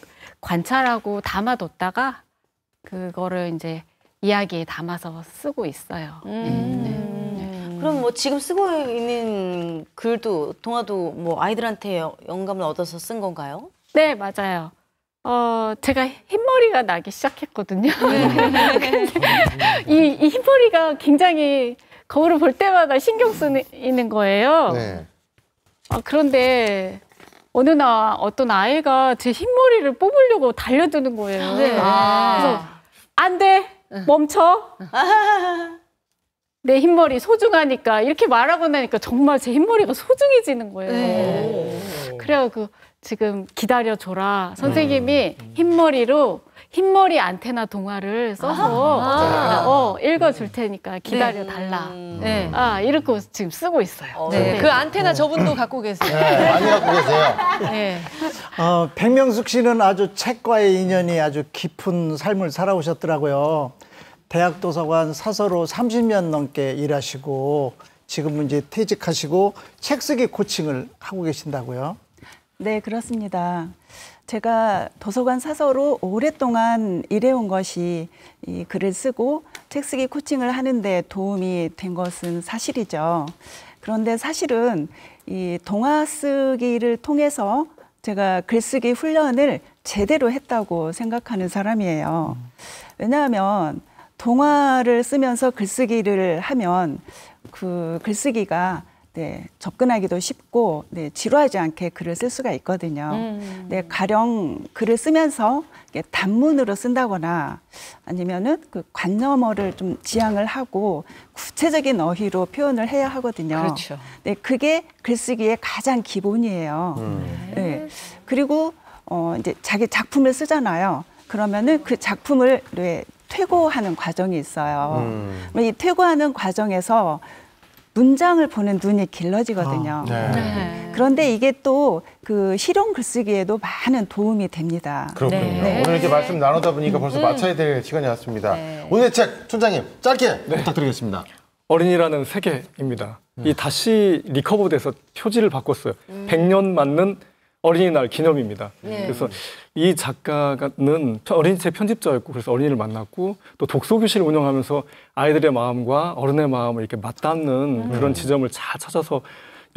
관찰하고 담아뒀다가 그거를 이제 이야기에 담아서 쓰고 있어요. 그럼 뭐 지금 쓰고 있는 글도 동화도 뭐 아이들한테 영감을 얻어서 쓴 건가요? 네, 맞아요. 제가 흰머리가 나기 시작했거든요. 이 흰머리가 굉장히 거울을 볼 때마다 신경 쓰이는 거예요. 그런데 어느 날 어떤 아이가 제 흰머리를 뽑으려고 달려드는 거예요. 그래서 안 돼! 멈춰! 내 흰머리 소중하니까 이렇게 말하고 나니까 정말 제 흰머리가 소중해지는 거예요. 그래갖고 지금 기다려줘라. 선생님이 흰머리로 흰머리 안테나 동화를 써서 읽어줄 테니까 기다려달라. 이렇게 지금 쓰고 있어요. 그 안테나 저분도 갖고 계세요. 많이 갖고 계세요. 백명숙 씨는 아주 책과의 인연이 아주 깊은 삶을 살아오셨더라고요. 대학 도서관 사서로 30년 넘게 일하시고 지금은 이제 퇴직하시고 책 쓰기 코칭을 하고 계신다고요? 네, 그렇습니다. 제가 도서관 사서로 오랫동안 일해온 것이 이 글을 쓰고 책 쓰기 코칭을 하는데 도움이 된 것은 사실이죠. 그런데 사실은 이 동화 쓰기를 통해서 제가 글쓰기 훈련을 제대로 했다고 생각하는 사람이에요. 왜냐하면 동화를 쓰면서 글쓰기를 하면 그 글쓰기가 접근하기도 쉽고 지루하지 않게 글을 쓸 수가 있거든요. 가령 글을 쓰면서 단문으로 쓴다거나 아니면은 그 관념어를 좀 지향을 하고 구체적인 어휘로 표현을 해야 하거든요. 그렇죠. 그게 글쓰기의 가장 기본이에요. 그리고 이제 자기 작품을 쓰잖아요. 그러면은 그 작품을 퇴고하는 과정이 있어요. 이 퇴고하는 과정에서 문장을 보는 눈이 길러지거든요. 그런데 이게 또 그 실용 글쓰기에도 많은 도움이 됩니다. 그렇군요. 오늘 이렇게 말씀 나누다 보니까 벌써 마쳐야 될 시간이 왔습니다. 오늘의 책, 촌장님 짧게 부탁드리겠습니다. 어린이라는 세계입니다. 이 다시 리커버돼서 표지를 바꿨어요. 100년 맞는 어린이날 기념입니다. 그래서 이 작가는 어린이책 편집자였고 그래서 어린이를 만났고 또 독서교실을 운영하면서 아이들의 마음과 어른의 마음을 이렇게 맞닿는 그런 지점을 잘 찾아서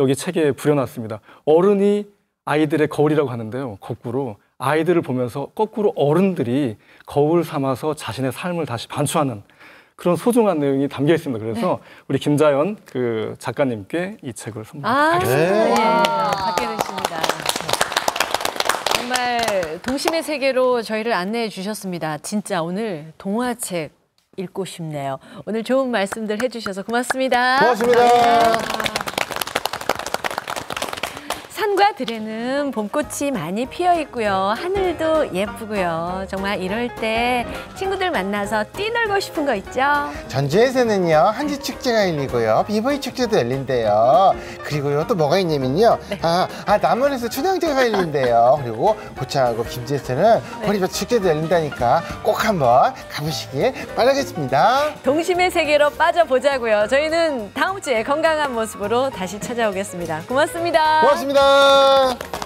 여기 책에 부려놨습니다. 어른이 아이들의 거울이라고 하는데요. 거꾸로 아이들을 보면서 거꾸로 어른들이 거울 삼아서 자신의 삶을 다시 반추하는 그런 소중한 내용이 담겨 있습니다. 그래서 우리 김자연 그 작가님께 이 책을 선물하겠습니다. 받게 되십니다. 정말 동심의 세계로 저희를 안내해 주셨습니다. 진짜 오늘 동화책 읽고 싶네요. 오늘 좋은 말씀들 해주셔서 고맙습니다. 고맙습니다. 산과 들에는 봄꽃이 많이 피어 있고요. 하늘도 예쁘고요. 정말 이럴 때 친구들 만나서 뛰놀고 싶은 거 있죠? 전주에서는요 한지 축제가 열리고요, 비보이 축제도 열린대요. 그리고요 또 뭐가 있냐면요, 남원에서 춘향제가 열린대요. 그리고 고창하고 김제에서는 보리밭 축제도 열린다니까 꼭 한번 가보시길 바라겠습니다. 동심의 세계로 빠져보자고요. 저희는 다음 주에 건강한 모습으로 다시 찾아오겠습니다. 고맙습니다. 고맙습니다.